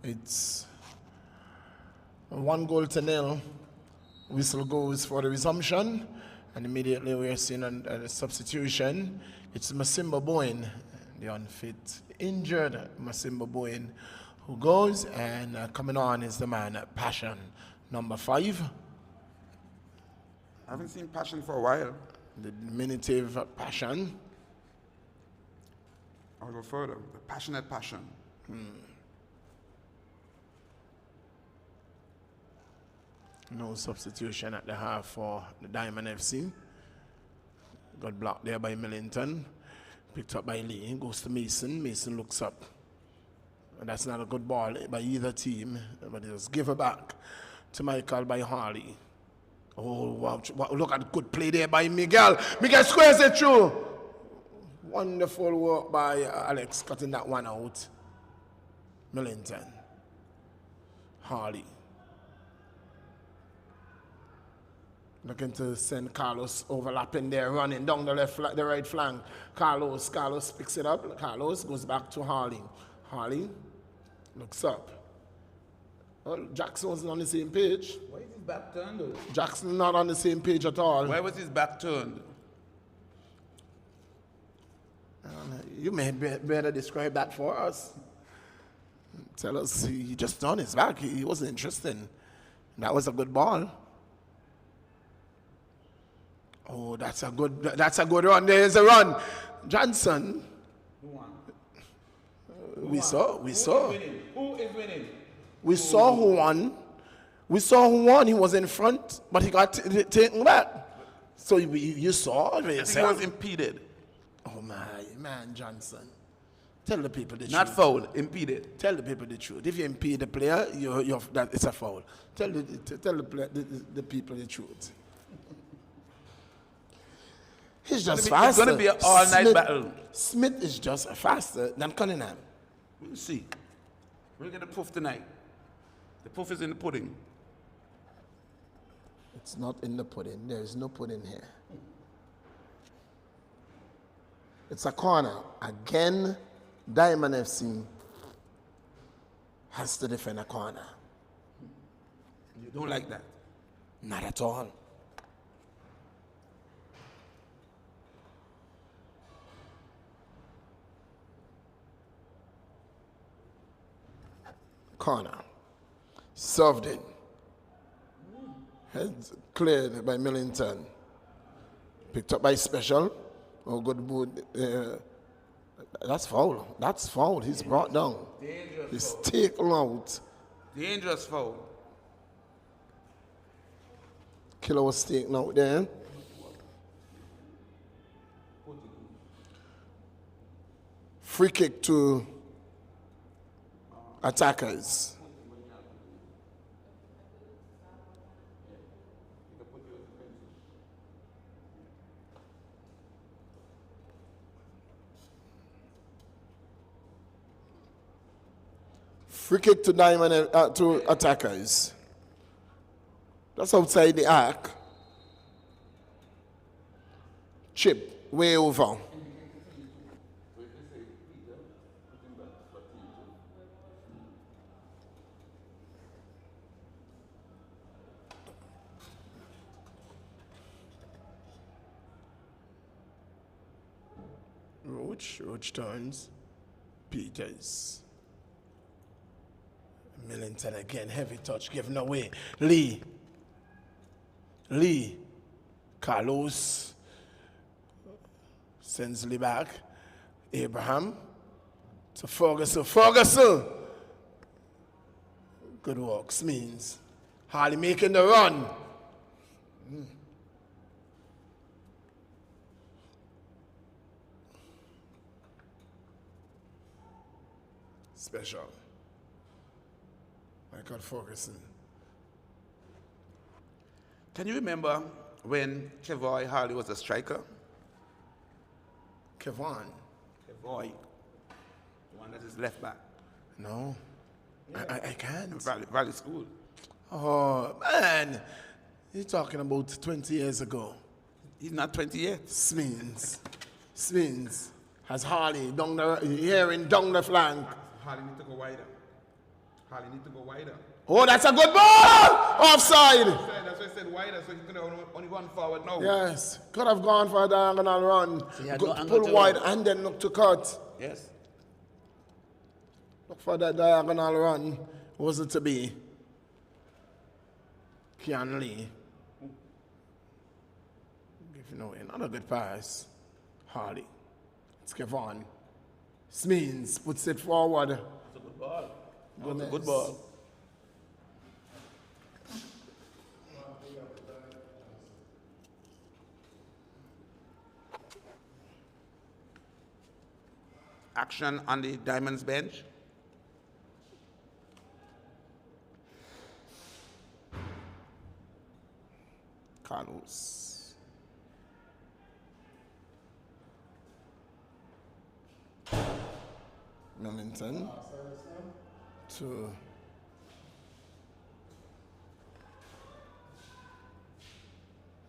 It's 1-0. Whistle goes for the resumption, and immediately we are seeing a substitution. It's Masimba Boyne, the unfit, injured Masimba Boyne, who goes, and coming on is the man, Passion, number 5. I haven't seen Passion for a while. The diminutive Passion. I'll go further. The passionate Passion. No substitution at the half for the Diamond FC. Got blocked there by Millington. Picked up by Lee. Goes to Mason. Mason looks up. And that's not a good ball by either team. But it was given back to Michael by Harley. Oh, wow. Look at the good play there by Miguel. Miguel squares it through. Wonderful work by Alex, cutting that one out. Millington. Harley. Looking to send Carlos overlapping there, running down the the right flank. Carlos picks it up. Carlos goes back to Harley. Harley looks up. Well, Jackson wasn't on the same page. Why is his back turned though? Jackson not on the same page at all. Why was his back turned? You may better describe that for us. Tell us, he just turned his back. He wasn't interested. That was a good ball. Oh, that's a good run. There's a run. Johnson. Who won? We saw. Who is winning? We saw who won. We saw who won. He was in front, but he got taken back. So you saw it yourself. He was impeded. Oh man, Johnson. Tell the people the truth. Not foul, impeded. Tell the people the truth. If you impede the player, that it's a foul. Tell the people the truth. He's just faster. It's going to be an all-night battle. Smith is just faster than Cunningham. We'll see. We'll get the proof tonight. The proof is in the pudding. It's not in the pudding. There is no pudding here. It's a corner. Again, Diamond FC has to defend a corner. You don't like that? Not at all. Corner. Served it. Heads cleared by Millington. Picked up by Special. Oh, good mood. That's foul. That's foul. He's brought down. Dangerous He's foul. taken out. Dangerous foul. Killer was taken out there. Free kick to attackers. Free kick to Diamond to attackers. That's outside the arc. Chip way over. Roach turns. Peters. Millington again, heavy touch, given away. Lee. Carlos sends Lee back. Abraham to Ferguson. Good work, Means. Harley making the run. Special. Michael Ferguson. Can you remember when Kevoy Harley was a striker? Kevoy. Kevoy. The one that is left back. No. Yeah. I can't. Valley School. Oh, man. You're talking about 20 years ago. He's not 20 yet. Smins. Has Harley down the flank. Harley need to go wider. Harley need to go wider. Oh, that's a good ball! Offside! That's why I said wider, so he's going to only run forward now. Yes, could have gone for a diagonal run. Pull wide and then look to cut. Yes. Look for that diagonal run. Was it to be? Keanu Lee. Give no another good pass. Harley. It's Kevon. Smeens puts it forward. That's a good ball. That's a good ball. Action on the Diamonds bench. Carlos. Millington. To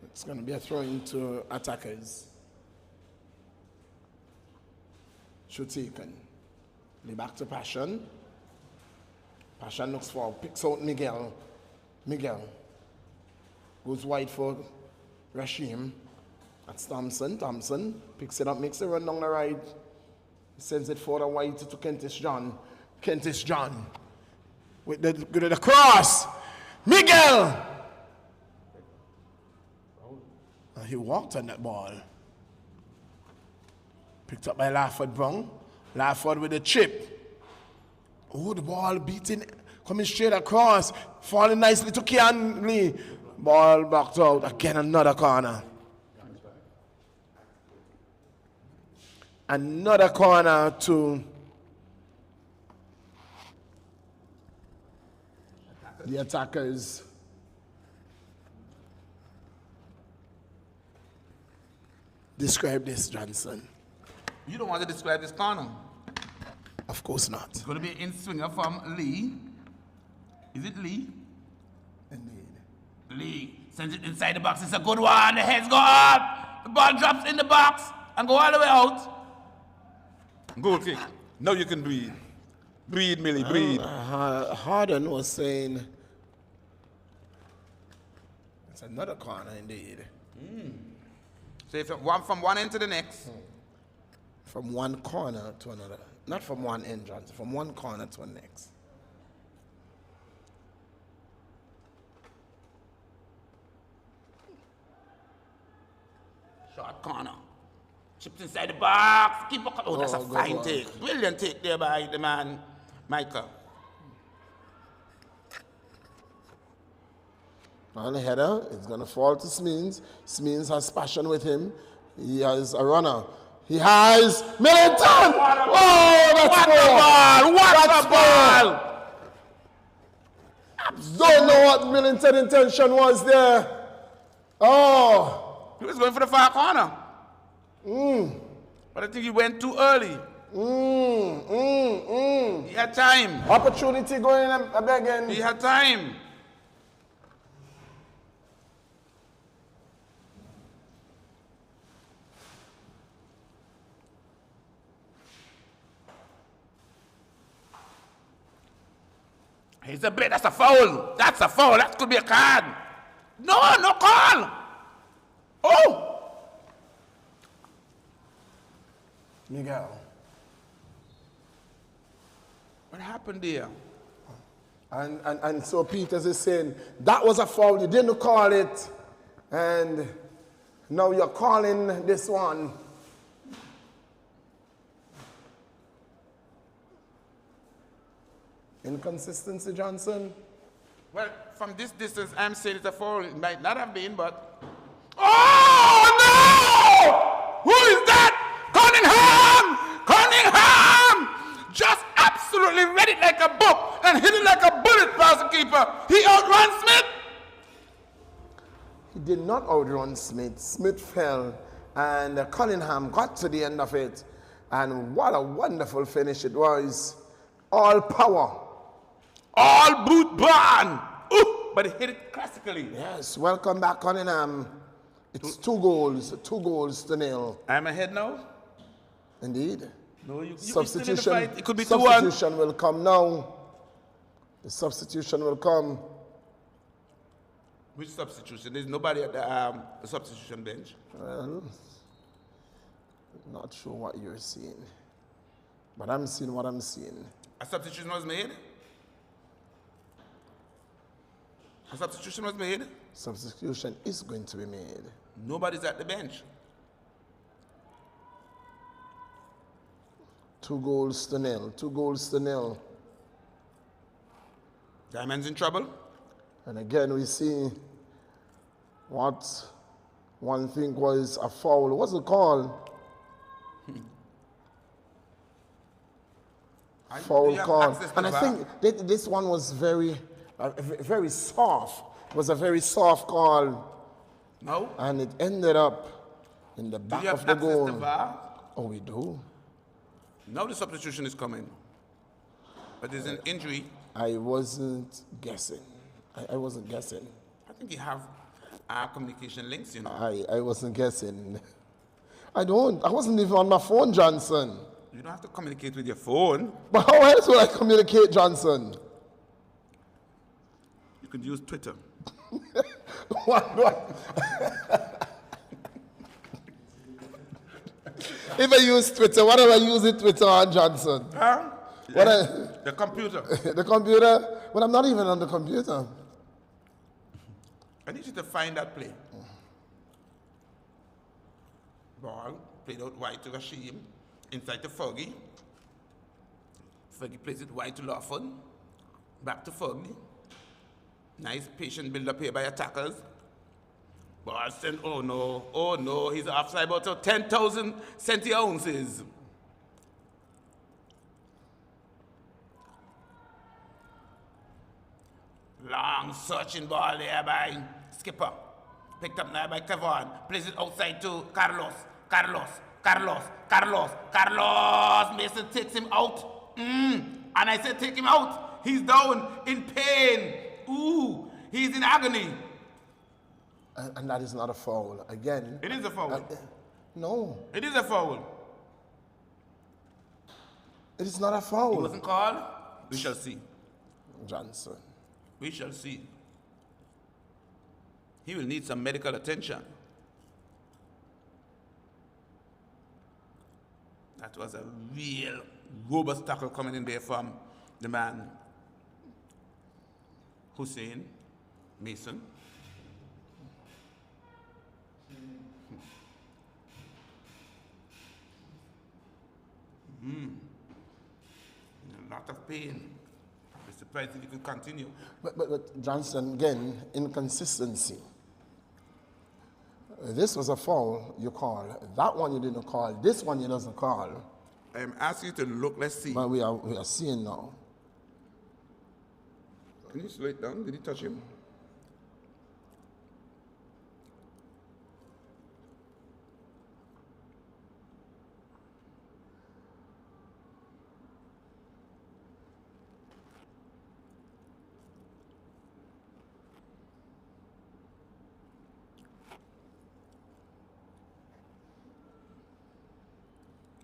it's going to be a throw into attackers. Should taken. Lee back to Passion. Passion looks for, picks out Miguel. Miguel goes wide for Rashim. That's Thompson. Thompson picks it up, makes a run down the right. Sends it forward wide to Kentish John. Kentish John with the cross. Miguel! He walked on that ball. Picked up by Lafford Brown. Lafford with the chip. Oh, the ball beating, coming straight across. Falling nicely to Keanu Lee. Ball backed out. Again, another corner. Another corner to the attackers. Describe this, Johnson. You don't want to describe this corner. Of course not. It's going to be in swinger from Lee. Is it Lee? Indeed. Lee sends it inside the box. It's a good one. The heads go up. The ball drops in the box and go all the way out. Goal kick. Now you can breathe. Breathe, Millie, breathe. Harden was saying it's another corner indeed. So if one from one end to the next. From one corner to another. Not from one end, Johnson. From one corner to the next. Short corner. Chips inside the box. Keep up. Oh, that's a fine ball. take. Brilliant take there by the man, Michael. On the header, it's going to fall to Smeens. Smeens has Passion with him. He has a runner. He has Millington! Oh, that's What a ball! What a ball! Don't know what Millington's intention was there. Oh. He was going for the far corner. But I think he went too early. He had time. Opportunity going again. He had time. He's a bit, that's a foul. That's a foul. That could be a card. No, no call. Oh. Miguel. What happened there? And so Peters is saying, that was a foul, you didn't call it. And now you're calling this one. Inconsistency, Johnson? Well, from this distance, I'm saying it's a foul. It might not have been, but... Oh, no! Who is that? Cunningham! Just absolutely read it like a book and hit it like a bullet past the keeper. He outran Smith. He did not outrun Smith. Smith fell, and Cunningham got to the end of it. And what a wonderful finish it was. All power. All boot barn. Ooh, but he hit it classically. Yes, welcome back, Cunningham. It's 2 goals to 0. I'm ahead now. Indeed. No, you Substitution. still in the fight. It could be 2-1. Substitution will come now. The substitution will come. Which substitution? There's nobody at the substitution bench. Well, not sure what you're seeing, but I'm seeing what I'm seeing. A substitution was made? A substitution was made? Substitution is going to be made. Nobody's at the bench. 2-0. 2-0. Diamond's in trouble. And again, we see what one thing was a foul. What's it called? Foul call. And I think this one was very soft. It was a very soft call. No. And it ended up in the back of the goal. To VAR? Oh, we do? Now the substitution is coming. But there's an injury. I wasn't guessing. I wasn't guessing. I think you have communication links, you know. I wasn't guessing. I wasn't even on my phone, Johnson. You don't have to communicate with your phone. But how else will I communicate, Johnson? You could use Twitter. What? If I use Twitter, what am I using Twitter on, Johnson? Huh? The computer. The computer? Well, I'm not even on the computer. I need you to find that play. Ball played out wide to Rashim. Inside to Fergie. Fergie plays it wide to Lawford. Back to Fergie. Nice patient build up here by attackers. Ball sent, oh no, he's offside about 10,000 centiounces. Long searching ball there by Skipper. Picked up now by Kevon. Plays it outside to Carlos. Mason takes him out. And I said take him out. He's down in pain. Ooh, he's in agony. And that is not a foul. Again. It is a foul. No. It is a foul. It is not a foul. It wasn't called. We shall see. Johnson. We shall see. He will need some medical attention. That was a real robust tackle coming in there from the man, Hussein Mason. A lot of pain. I'm surprised if he could continue. But Johnson, again, inconsistency. This was a foul you call. That one you didn't call. This one you doesn't call. I am asking you to look. Let's see. But we are seeing now. Can you slow it down? Did he touch him?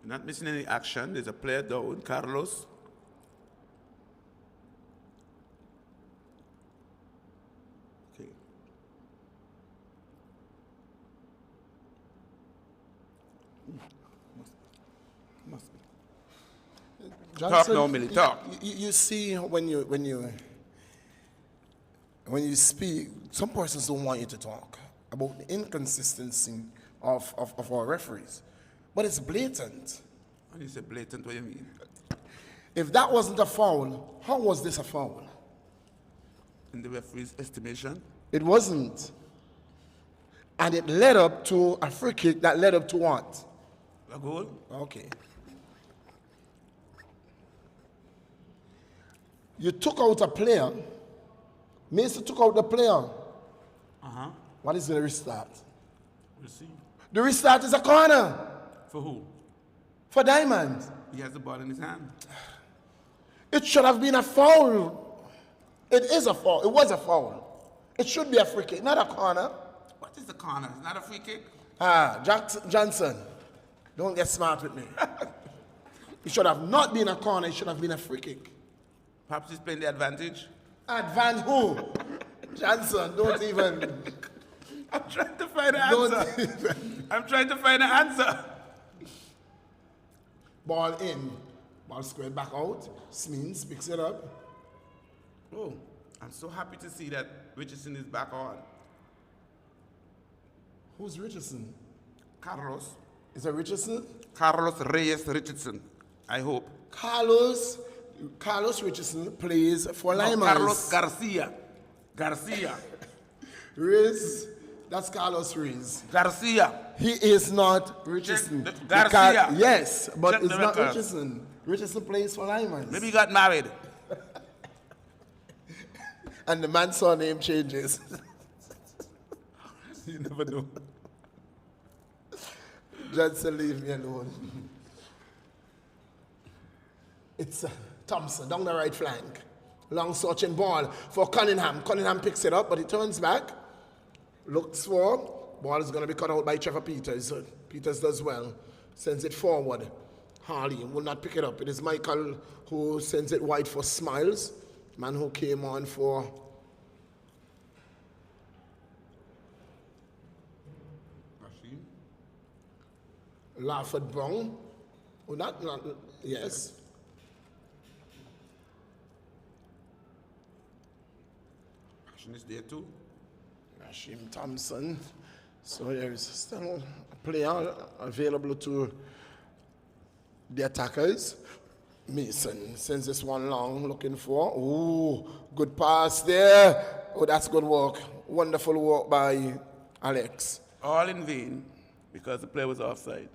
Not missing any action. There's a player down, Carlos. Okay. Must be. Johnson, Talk now, Millie, talk. You see, when you speak, some persons don't want you to talk about the inconsistency of our referees. But it's blatant. When you say blatant, what do you mean? If that wasn't a foul, how was this a foul? In the referee's estimation? It wasn't. And it led up to a free kick that led up to what? A goal? Okay. You took out a player. Mason took out the player. Uh-huh. What is the restart? We'll see. The restart is a corner. For who? For Diamond. He has the ball in his hand. It should have been a foul. It is a foul. It was a foul. It should be a free kick, not a corner. What is the corner? It's not a free kick? Johnson. Don't get smart with me. It should have not been a corner, it should have been a free kick. Perhaps he's playing the advantage. Advance who? Johnson, don't even. I'm trying to find an answer. I'm trying to find an answer. Ball in. Ball squared back out. Smins picks it up. Oh, I'm so happy to see that Richardson is back on. Who's Richardson? Carlos. Is it Richardson? Carlos Reyes Richardson, I hope. Carlos Richardson plays for No, Limers. Carlos Garcia. Riz, that's Carlos Riz. Garcia. He is not Richardson. Garcia. Yes, but Check it's the not records. Richardson. Richardson plays for Limers. Maybe he got married. And the man's surname changes. You never know. Johnson, leave me alone. It's Thompson down the right flank. Long searching ball for Cunningham. Cunningham picks it up, but he turns back. Looks for. Ball is going to be cut out by Trevor Peters. Peters does well. Sends it forward. Harley will not pick it up. It is Michael who sends it wide for Smiles. Man who came on for Lafford Brown. Oh, not, yes. Action is there too. Rashim Thompson. So there is still a player available to the attackers. Mason sends this one long, looking for. Oh, good pass there. Oh, that's good work. Wonderful work by Alex. All in vain because the player was offside.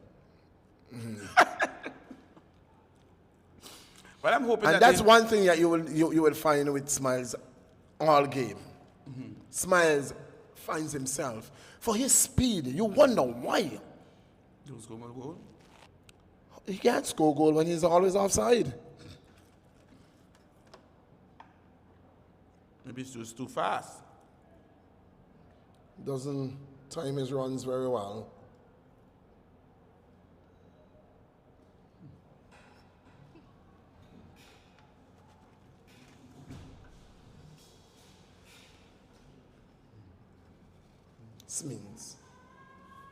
But I'm hoping And that's one thing that you will find with Smiles all game. Smiles finds himself for his speed. You wonder why. Don't score more goal. He can't score goal when he's always offside. Maybe it's just too fast. Doesn't time his runs very well.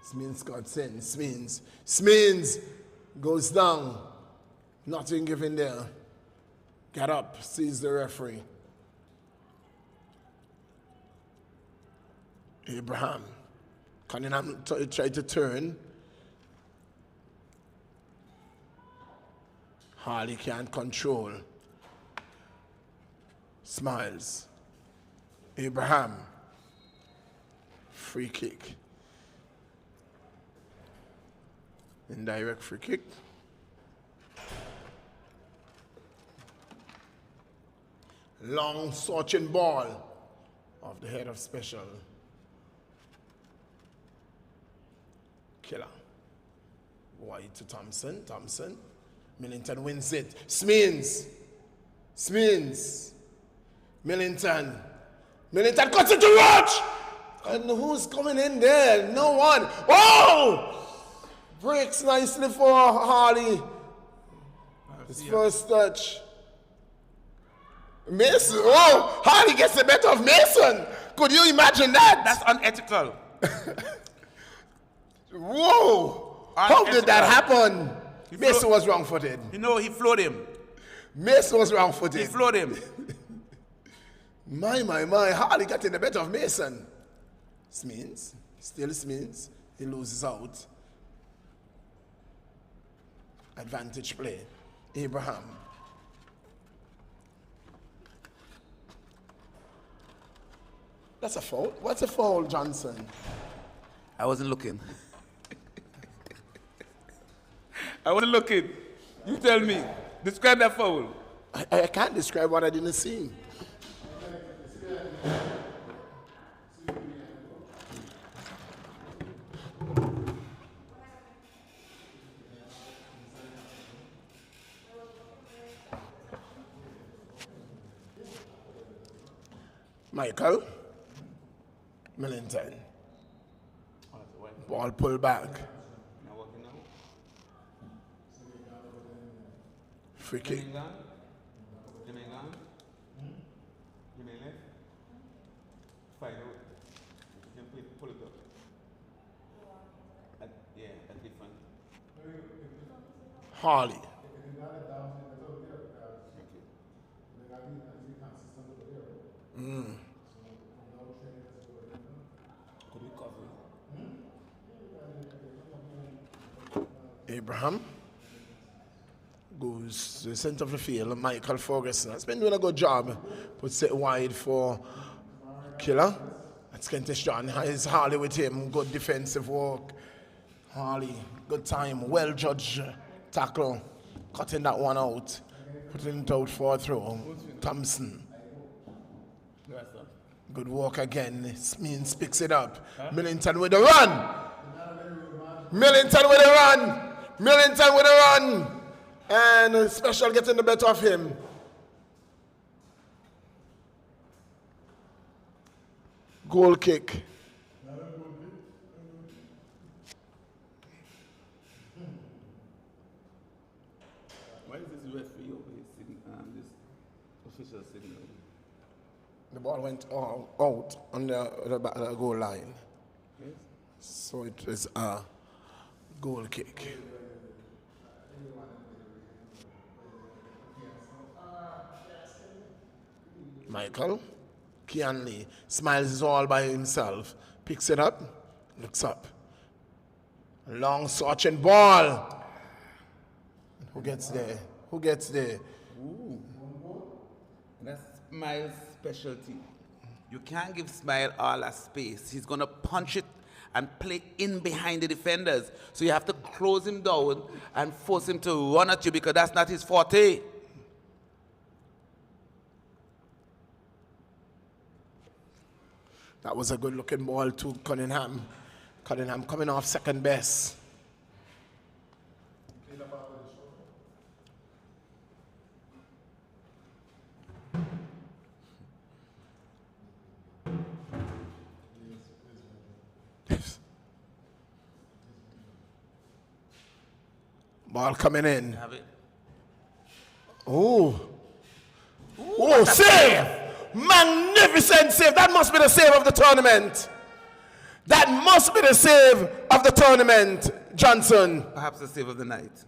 Smins got sent. Smins goes down. Nothing given there. Get up, sees the referee. Abraham. Cunningham tried to turn. Harley can't control. Smiles. Abraham. Free kick. Indirect free kick. Long searching ball off the head of special. Killer. Wide to Thompson. Millington wins it. Smins. Millington cuts it to Roach. And who's coming in there? No one. Oh! Breaks nicely for Harley. His first touch. Mason. Oh! Harley gets the better of Mason. Could you imagine that? That's unethical. Whoa! How did that happen? Mason was wrong-footed. You know, he floored him. Mason was wrong-footed. He floored him. My. Harley got in the better of Mason. Smins. Still Smins. He loses out. Advantage play. Abraham. That's a foul. What's a foul, Johnson? I wasn't looking. I wasn't looking. You tell me. Describe that foul. I can't describe what I didn't see. Michael Millington. Ball pulled back. Free kick. Find out. You can pull it up. At different. Harley. Could we cover it? Abraham goes to the center of the field. Michael Ferguson has been doing a good job. Puts it wide for Killer. That's Kentish John. It's Harley with him. Good defensive work. Harley, good time. Well judged tackle. Cutting that one out. Putting it out for a throw. Thompson. Good work again. Means picks it up. Millington with a run. Millington with a run. Millington with a run. And Special getting the better of him. Goal kick. Why is this referee over here sitting, this official sitting over? The ball went out on the goal line. Yes? So it is a goal kick. Michael Keanley smiles all by himself, picks it up, looks up. Long searching ball. Who gets there? Who gets there? Ooh. That's Smile's specialty. You can't give Smile all that space. He's going to punch it and play in behind the defenders. So you have to close him down and force him to run at you because that's not his forte. That was a good looking ball to Cunningham. Cunningham coming off second best. Ball coming in. Have it. Oh. Oh, save! Magnificent save. That must be the save of the tournament. That must be the save of the tournament, Johnson. Perhaps the save of the night.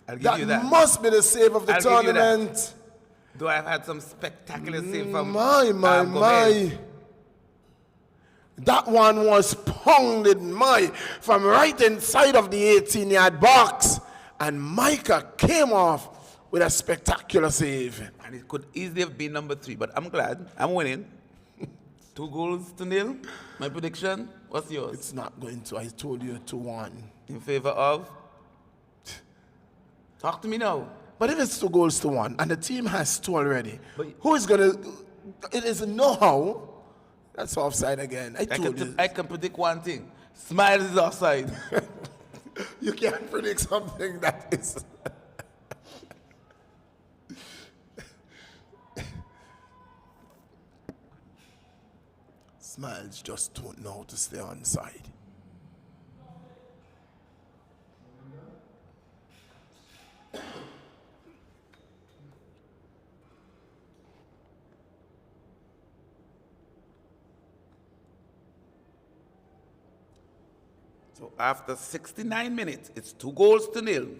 I'll give That you that. must be the save of the I'll give you that. tournament. Though I've had some spectacular save from My. Gomez. That one was pounded, from right inside of the 18-yard box. And Micah came off with a spectacular save. And it could easily have been number 3, but I'm glad. I'm winning. 2-0. My prediction, what's yours? It's not going to. I told you 2-1. In favor of? Talk to me now. But if it's 2-1, and the team has 2 already, But- who is going to... It is know-how. That's offside again. I told you. I can predict one thing. Smile is offside. You can't predict something that is... Smiles just don't know how to stay on side. So after 69 minutes, it's 2-0.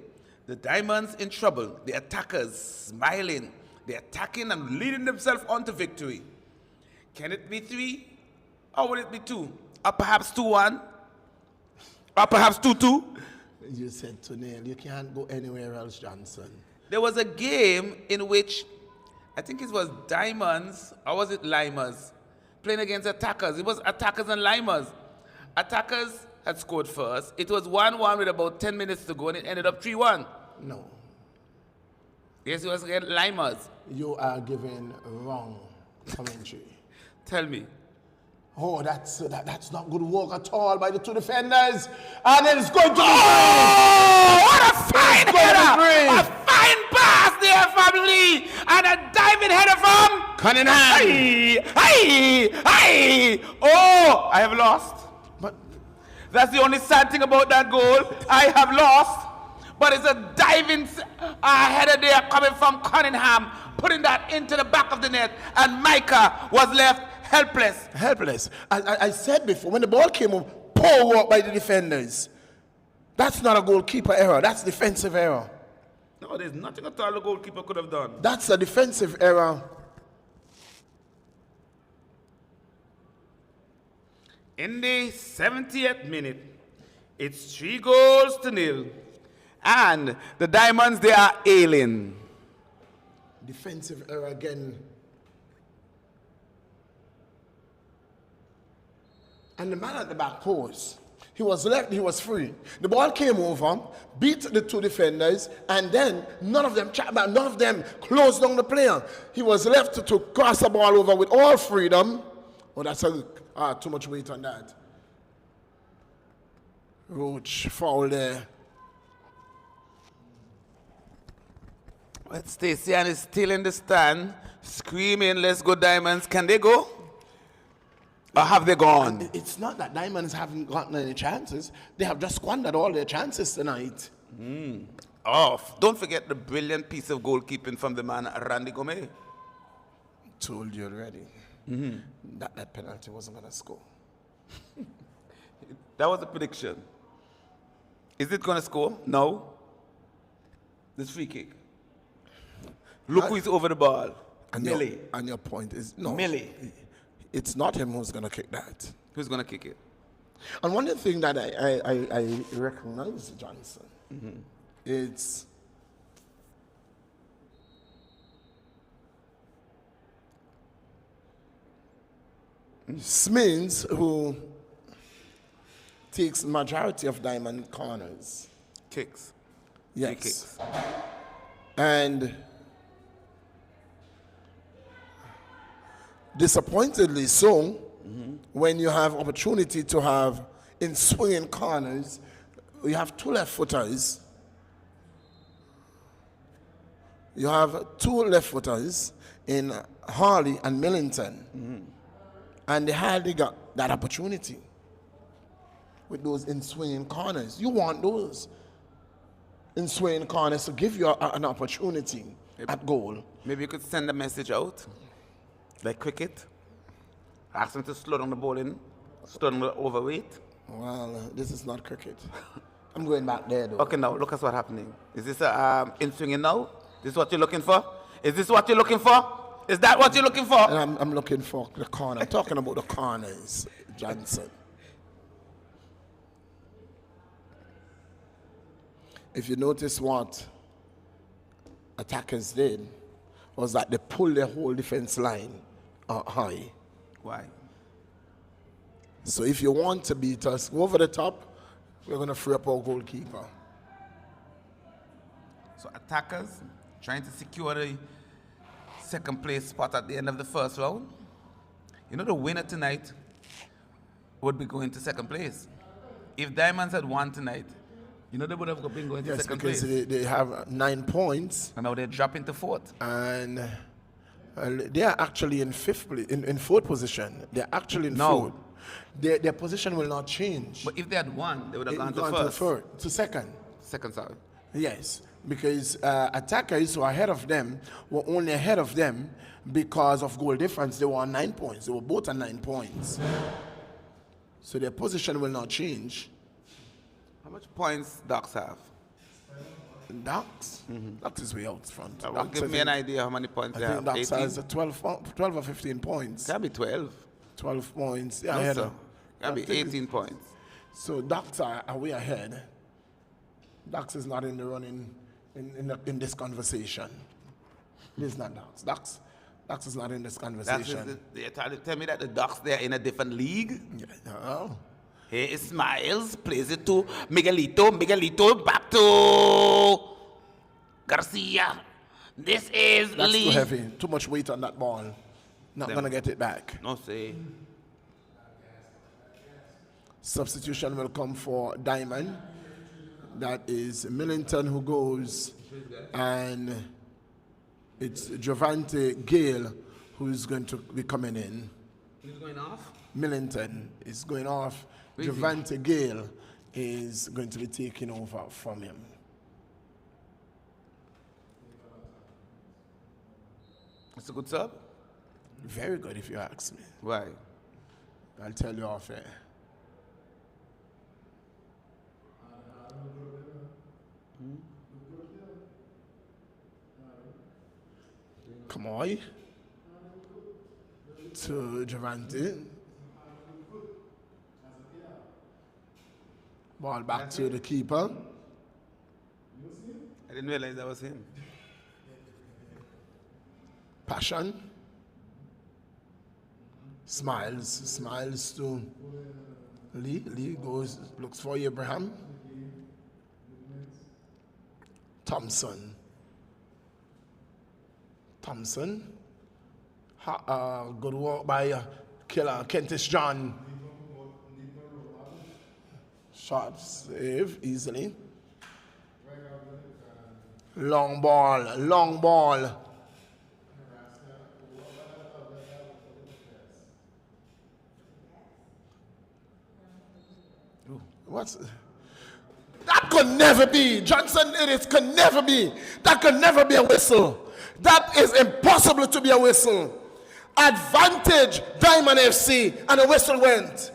The Diamonds in trouble. The attackers smiling. They're attacking and leading themselves on to victory. Can it be 3? Or will it be 2? Or perhaps 2-1? Or perhaps 2-2? You said to Neil, you can't go anywhere else, Johnson. There was a game in which, I think it was Diamonds, or was it Limers, playing against attackers. It was attackers and Limers. Attackers had scored first. It was 1-1 with about 10 minutes to go, and it ended up 3-1. No. Yes, it was against Limers. You are giving wrong commentary. Tell me. Oh, that's not good work at all by the 2 defenders. And it's going to be What a fine header! great. A fine pass there from Lee, and a diving header from Cunningham. Hey! Oh, I have lost. But That's the only sad thing about that goal. I have lost. But it's a diving header there coming from Cunningham, putting that into the back of the net, and Micah was left helpless. Helpless. I said before, when the ball came up, poor work by the defenders. That's not a goalkeeper error. That's defensive error. No, there's nothing at all the goalkeeper could have done. That's a defensive error. In the 70th minute, it's 3-0. And the Diamonds, they are ailing. Defensive error again. And the man at the back post, he was left, he was free. The ball came over, beat the two defenders, and then none of them closed down the player. He was left to cross the ball over with all freedom. Oh, that's too much weight on that. Roach foul there. But Stacey is still in the stand, screaming, let's go Diamonds. Can they go? Or have they gone? And it's not that Diamonds haven't gotten any chances. They have just squandered all their chances tonight. Don't forget the brilliant piece of goalkeeping from the man, Randy Gomez. Told you already. That penalty wasn't going to score. That was a prediction. Is it going to score? No. This free kick. Look who's over the ball. Millie. And your point is, no. Millie. It's not him who's going to kick that. Who's going to kick it? And one of the things that I recognize, Johnson, it's Smins, who takes majority of diamond corners. Kicks. Yes. He kicks. And disappointedly so, when you have opportunity to have in swinging corners, you have two left footers. You have two left footers in Harley and Millington. And they hardly got that opportunity with those in swinging corners. You want those in swinging corners to give you an opportunity at goal. Maybe you could send a message out, like cricket. Ask them to slow down the bowling, slow down the overweight. Well, this is not cricket. I'm going back there though. Okay, now look at what's happening. Is this in swinging now? This is what you're looking for? Is this what you're looking for? Is that what you're looking for? And I'm looking for the corner. I'm talking about the corners, Johnson. If you notice what attackers did, was that they pulled their whole defense line high. Why? So if you want to beat us, go over the top, we're going to free up our goalkeeper. So attackers trying to secure the second place spot at the end of the first round. You know, the winner tonight would be going to second place. If Diamonds had won tonight, you know they would have been going to second place. Yes, because they have 9 points. And now they're dropping to fourth. And they are actually in fourth position. They're actually in fourth. Their position will not change. But if they had won, they would have gone to first. To second. Second, sorry. Yes, because attackers who are ahead of them were only ahead of them because of goal difference. They were on 9 points. They were both on 9 points. So their position will not change. How much points Ducks have? Ducks? Ducks is way out front. Give me an idea how many points they have. I think Ducks has 12 or 15 points. That'd be 12. 12 points. Yeah, No, sir. That'd be 18 points. So Ducks are way ahead. Ducks is not in the running in this conversation. This is not Ducks. Ducks is not in this conversation. They're trying to tell me that the Ducks, they're in a different league? Yeah. Hey, Smiles plays it to Miguelito. Miguelito back to Garcia. This is That's league. too heavy. Too much weight on that ball. Not going to get it back. No say. Substitution will come for Diamond. That is Millington who goes, and it's Javante Gale who's going to be coming in. Who's going off? Millington is going off. Javante Gale is going to be taking over from him. It's a good sub. Very good if you ask me. Why? I'll tell you off air. Come on. To Javante. Ball back to the keeper. I didn't realize that was him. Passion. Smiles to Lee. Lee goes, looks for Abraham. Thompson. Good work by killer Kentish John. Sharp save easily. Long ball. What's that? Could never be, Johnson. Could never be. That could never be a whistle. That is impossible to be a whistle. Advantage Diamond FC, and the whistle went.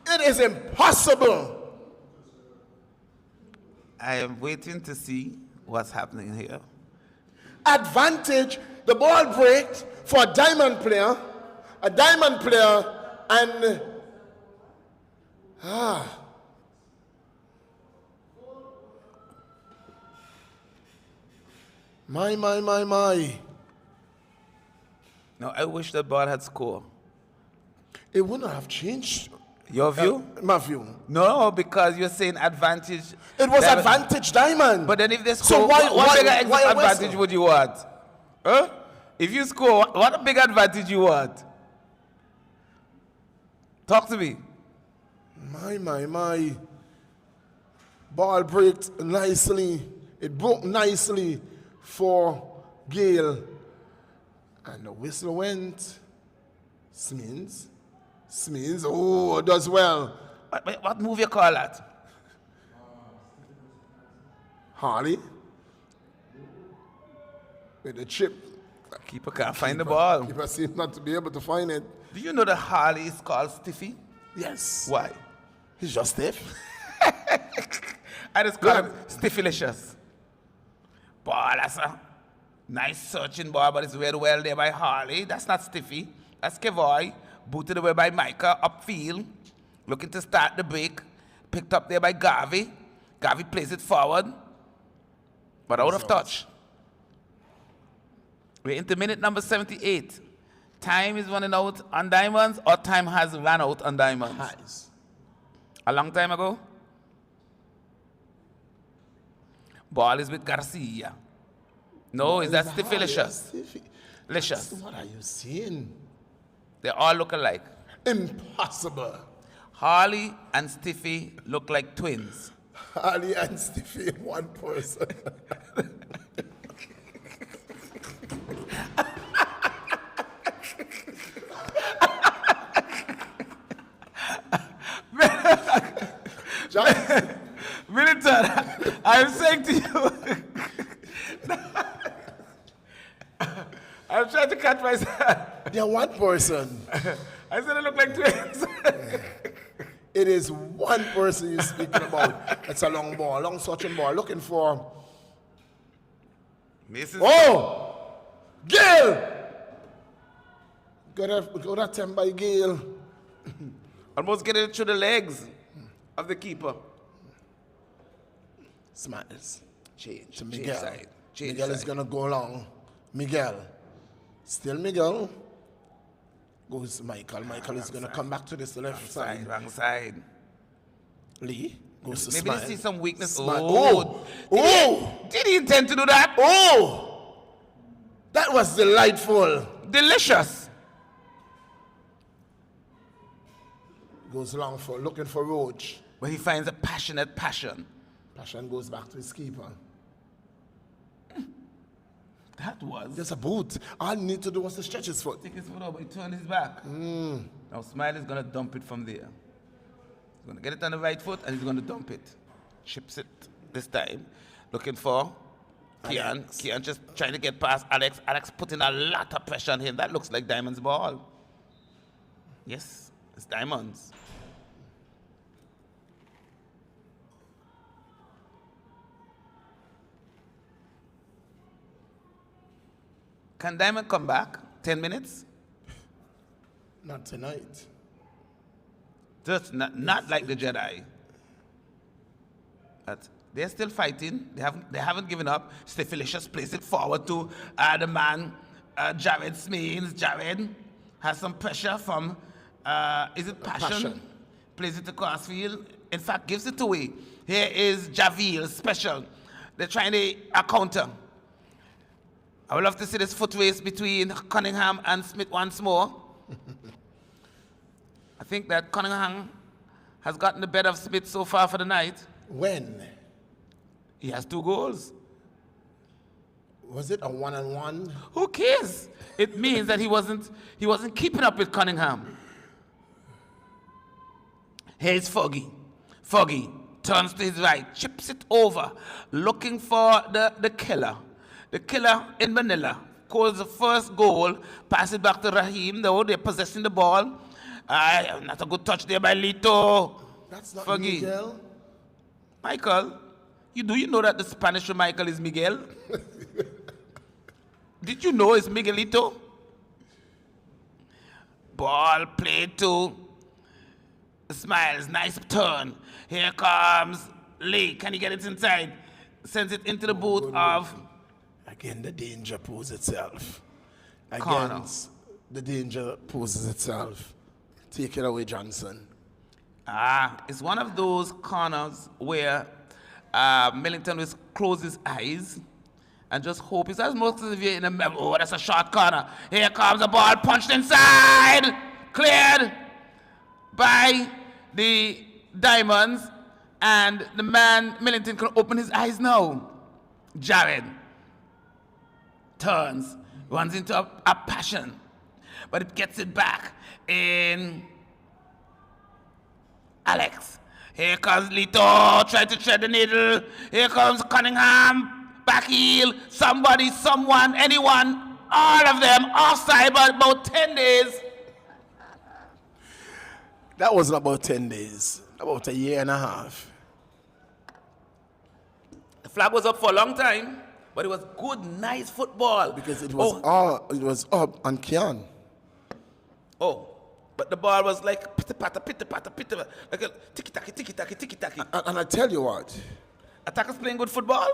It is impossible. I am waiting to see what's happening here. Advantage, the ball breaks for a diamond player, and my. Now, I wish the ball had scored. It wouldn't have changed. Your view? My view. No, because you're saying advantage. It was advantage Diamond. But then if they So score, why what bigger advantage whistle? would you want? Huh? If you score, what a big advantage you want? Talk to me. My. Ball broke nicely. It broke nicely for Gale. And the whistle went. Smins, does well. What move you call that? Harley. With the chip. Keeper can't find the ball. Keeper seems not to be able to find it. Do you know that Harley is called Stiffy? Yes. Why? He's just stiff. I just call him Stiffylicious. Ball, that's a nice searching ball, but it's read well there by Harley. That's not Stiffy. That's Kevoy. Booted away by Micah upfield. Looking to start the break. Picked up there by Garvey. Garvey plays it forward. But out of touch. We're into minute number 78. Time is running out on Diamonds, or time has run out on Diamonds? Nice. A long time ago. Ball is with Garcia. No, is that Stiffylicious? Licious. What are you seeing? They all look alike. Impossible. Harley and Stiffy look like twins. Harley and Stiffy in one person. Milton, I'm saying to you, I'm trying to catch myself. They're one person. I said they look like twins. It is one person you're speaking about. It's a long ball, long searching ball, looking for. Mrs. Oh! Gale! Got attempt by Gale. Almost getting it through the legs of the keeper. Smiles. Change. To Miguel. Side. Change Miguel side. is going to go along. Miguel. Still Miguel. Goes Michael. Michael is going to come back to this left side. Wrong side. Lee goes to Maybe Smile. they see some weakness. Smile. Did he intend to do that? Oh! That was delightful. Delicious. Goes along for looking for Roach. But he finds a passionate passion. Passion goes back to his keeper. That was. There's a boot. All you need to do was to stretch his foot. Take his foot over, he turned his back. Now Smile is going to dump it from there. He's going to get it on the right foot and he's going to dump it. Chips it this time. Looking for Kian just trying to get past Alex. Alex putting a lot of pressure on him. That looks like Diamond's ball. Yes, it's Diamond's. Can Diamond come back? 10 minutes? Not tonight. Just not like the Jedi. But they're still fighting. They haven't given up. Stifilicious plays it forward to the man, Jared Smeens. Jared has some pressure from, is it Passion? Plays it to Crossfield. In fact, gives it away. Here is Javier, special. They're trying to counter. I would love to see this foot race between Cunningham and Smith once more. I think that Cunningham has gotten the better of Smith so far for the night. When? He has 2 goals. Was it a 1-on-1? Who cares? It means that he wasn't keeping up with Cunningham. Here's Foggy. Foggy turns to his right, chips it over, looking for the killer. The killer in Manila scores the first goal, pass it back to Raheem, though they're possessing the ball. Not a good touch there by Lito. That's not Foggy. Miguel. Michael, you know that the Spanish for Michael is Miguel? Did you know it's Miguelito? Ball played to Smiles, nice turn. Here comes Lee, can he get it inside? Sends it into the boot of... Again, the danger poses itself. Corner. The danger poses itself. Take it away, Johnson. It's one of those corners where Millington will close his eyes and just hope. It's as most of you in the middle. Oh, that's a short corner. Here comes the ball, punched inside. Cleared by the Diamonds. And the man, Millington, can open his eyes now. Jared turns, runs into a Passion, but it gets it back in Alex. Here comes Lito, try to thread the needle. Here comes Cunningham, back heel, somebody, someone, anyone, all of them offside by about 10 days. That wasn't about 10 days, about a year and a half. The flag was up for a long time. But it was good, nice football. Because it was up on Kian. Oh, but the ball was like pitter-patter, like a tiki-taki, tiki-taki, tiki-taki. And I tell you what. Attackers playing good football?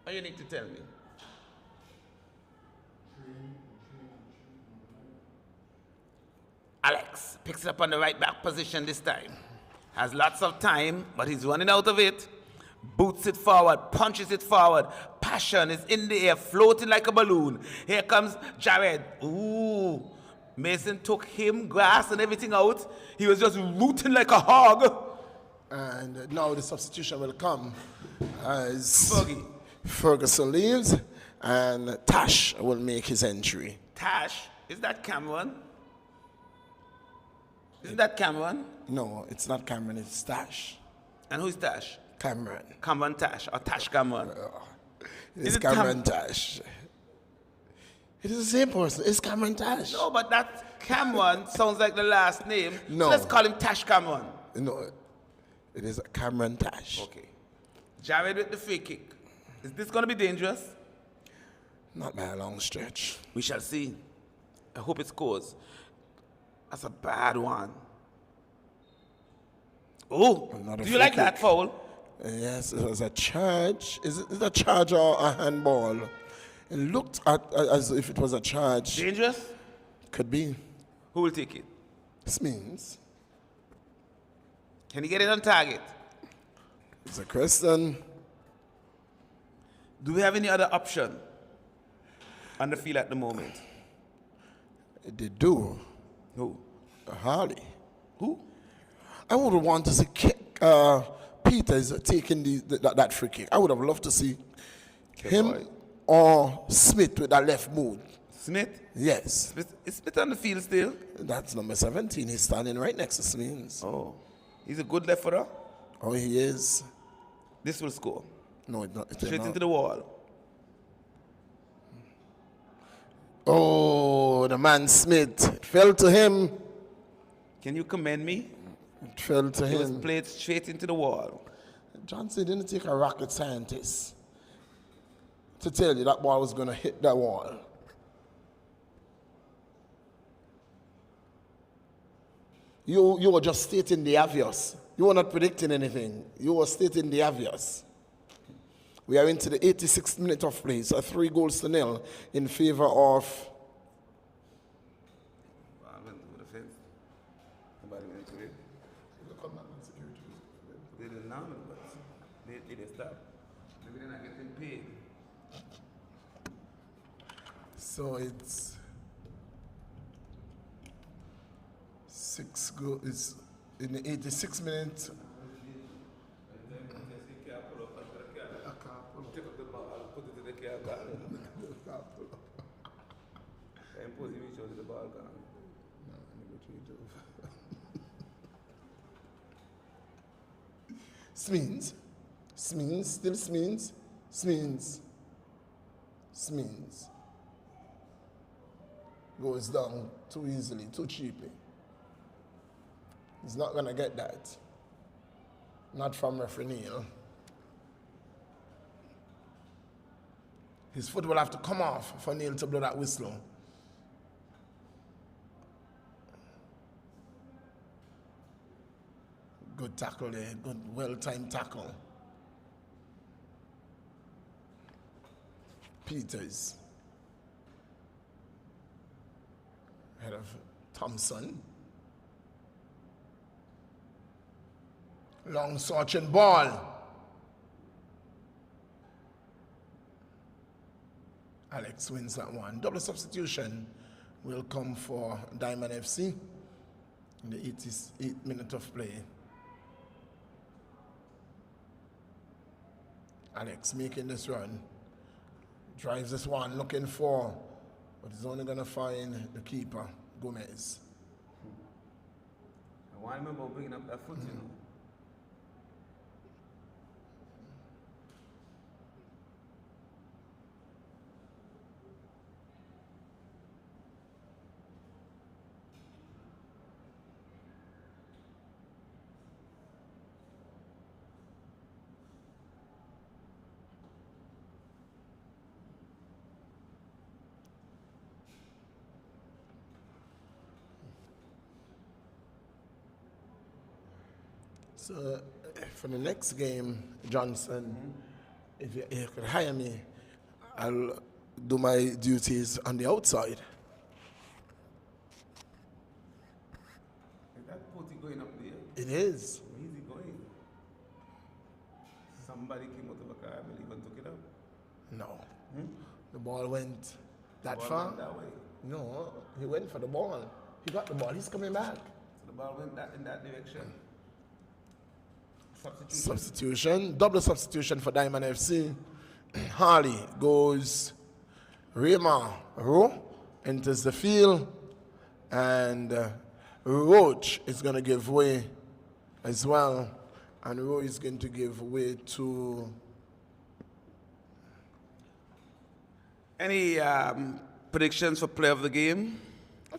What you need to tell me? Alex picks it up on the right back position this time. Has lots of time, but he's running out of it. Boots it forward, punches it forward. Passion is in the air, floating like a balloon. Here comes Jared. Ooh. Mason took him, grass and everything out. He was just rooting like a hog. And now the substitution will come as Foggy. Ferguson leaves and Tash will make his entry. Tash? Is that Cameron? Isn't that Cameron? No, it's not Cameron, it's Tash. And who's Tash? Cameron. Cameron Tash, or Tash Cameron? It's Cameron Tash. It is the same person. It's Cameron Tash. No, but that Cameron sounds like the last name. No. So let's call him Tash Cameron. No, it is Cameron Tash. Okay. Jared with the free kick. Is this going to be dangerous? Not by a long stretch. We shall see. I hope it scores. That's a bad one. Oh, Another do you free like kick. that foul? Yes, it was a charge. Is it a charge or a handball? It looked as if it was a charge. Dangerous? Could be. Who will take it? This means Can he get it on target? it's a question. Do we have any other option on the field at the moment? They do. Who? Harley. Who? I would want to see Peters taking that free kick. I would have loved to see him boy. or Smith with that left boot. Smith? Yes. Is Smith on the field still? That's number 17. He's standing right next to Smith. Oh. He's a good left footer? Oh, he is. This will score. No, it's not. It's Straight not. into the wall. Oh, the man Smith. It fell to him. Can you commend me? It fell to It was him. played straight into the wall. Johnson didn't take a rocket scientist to tell you that ball was going to hit that wall. You were just stating the obvious. You were not predicting anything. You were stating the obvious. We are into the 86th minute of play. So 3-0 in favor of I went over the fence. Nobody went to it. They didn't know, but they didn't stop. Maybe they're not getting paid. So it's 6 goals. It's in the 86th minute. Take up the ball, put it in the car back. And put him in the ball gone. Smins. Smins. Still Smins. Smins. Smins. Goes down too easily, too cheaply. He's not going to get that. Not from referee Neil. His foot will have to come off for Neil to blow that whistle. Good tackle there. Good, well-timed tackle. Peters. Head of Thompson. Long searching ball. Alex wins that one. Double substitution will come for Diamond FC in the 88th minute of play. Alex making this run. Drives this one, looking for, but he's only going to find the keeper, Gomez. I remember bringing up that foot, you know. So for the next game, Johnson, if you could hire me, I'll do my duties on the outside. Is that potty going up there? It is. Where is he going? Somebody came out of a car, I believe, and took it up. No. The ball went that Ball far? went that way. No, he went for the ball. He got the ball. He's coming back. So the ball went in that direction. Substitution. Double substitution for Diamond FC. Harley goes. Rema Rowe enters the field. And Roach is going to give way as well. And Rowe is going to give way to... Any predictions for play of the game?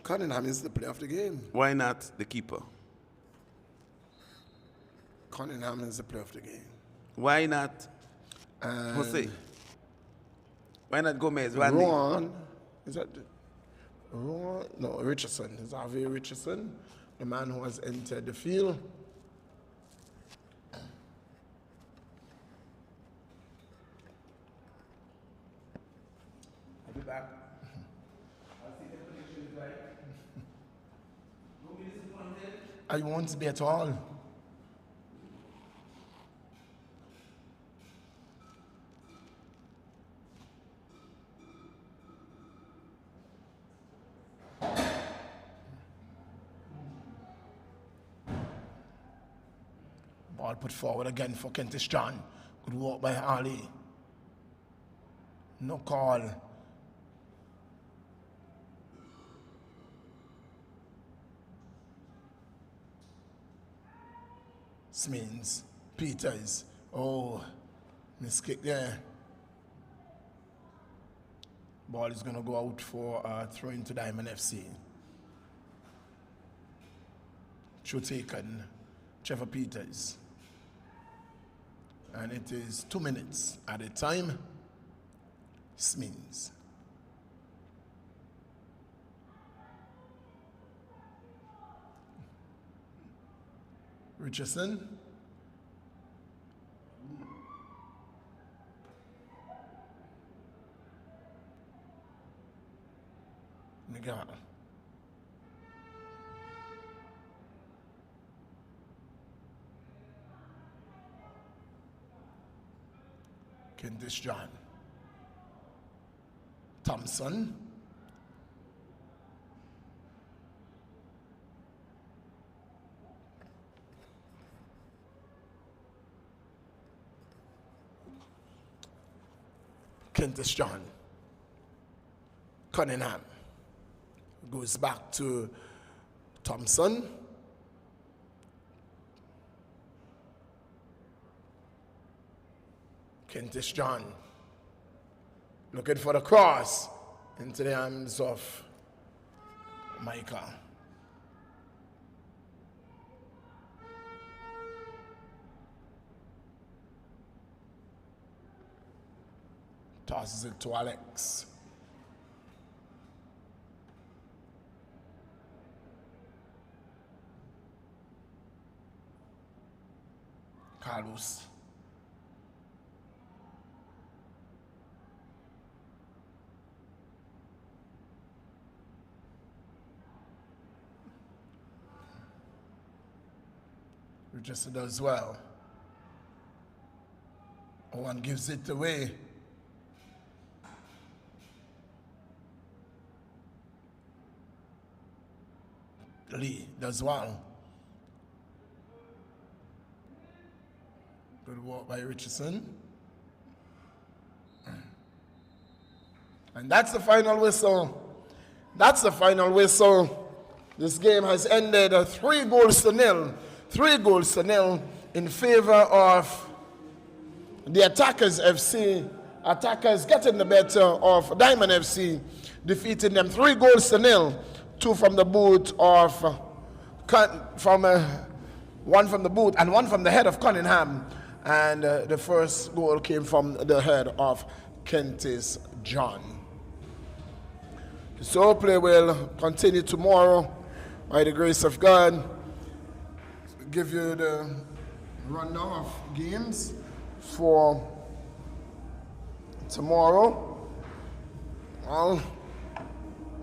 Cunningham is the player of the game. Why not the keeper? Cunningham is the player of the game. Why not Jose? Why not Gomez? Randy? Ron, is that Ron? No, Richardson. It's Harvey Richardson, the man who has entered the field. I'll be back. I'll see the predictions right. Don't be disappointed. I won't be at all. Ball put forward again for Kentish John. Good work by Ali. No call. Smins, Peters, Oh, miss kick there. Ball is going to go out for throw into Diamond FC. Should taken Trevor Peters. And it is 2 minutes at a time. Smins. Richardson. Nagata. Kentish John. Thompson. Kentish John. Cunningham. Goes back to Thompson. Kentish John looking for the cross into the arms of Micah. Tosses it to Alex. Carlos. Richardson does well. One gives it away. Lee does well. Good work by Richardson. And that's the final whistle. That's the final whistle. This game has ended 3-0. 3-0 in favor of the Attackers FC. Attackers getting the better of Diamond FC, defeating them 3-0. 2 from the boot of one from the boot and one from the head of Cunningham, and the first goal came from the head of Kentish John. So play will continue tomorrow by the grace of God. Give you the rundown of games for tomorrow. I'll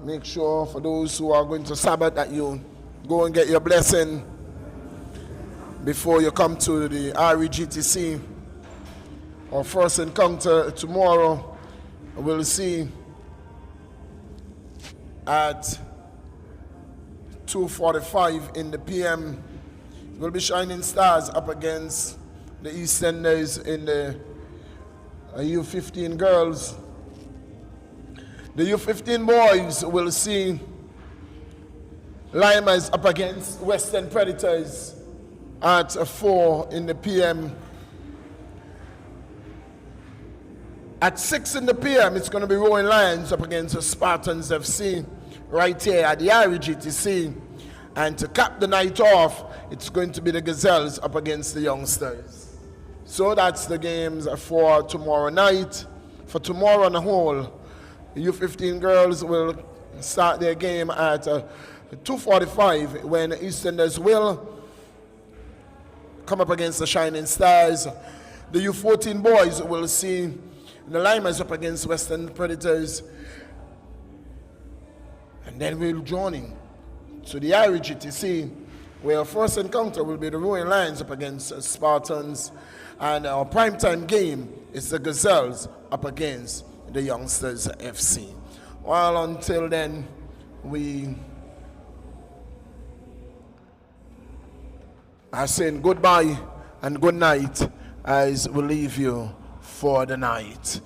make sure for those who are going to Sabbath that you go and get your blessing before you come to the REGTC. Our first encounter tomorrow we'll see at 2:45 in the PM. We'll be Shining Stars up against the EastEnders in the U15 girls. The U15 boys will see Limers up against Western Predators at 4 in the PM. At 6 in the PM, it's going to be Rowan Lions up against the Spartans FC right here at the REGTC. And to cap the night off, it's going to be the Gazelles up against the Youngsters. So that's the games for tomorrow night. For tomorrow on the whole, the U15 girls will start their game at 2:45 when the EastEnders will come up against the Shining Stars. The U14 boys will see the Limers up against Western Predators. And then we'll join to the REGTC, where our first encounter will be the Rowan Lions up against Spartans. And our primetime game is the Gazelles up against the Youngsters FC. Well, until then, we are saying goodbye and good night as we leave you for the night.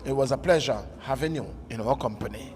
It was a pleasure having you in our company.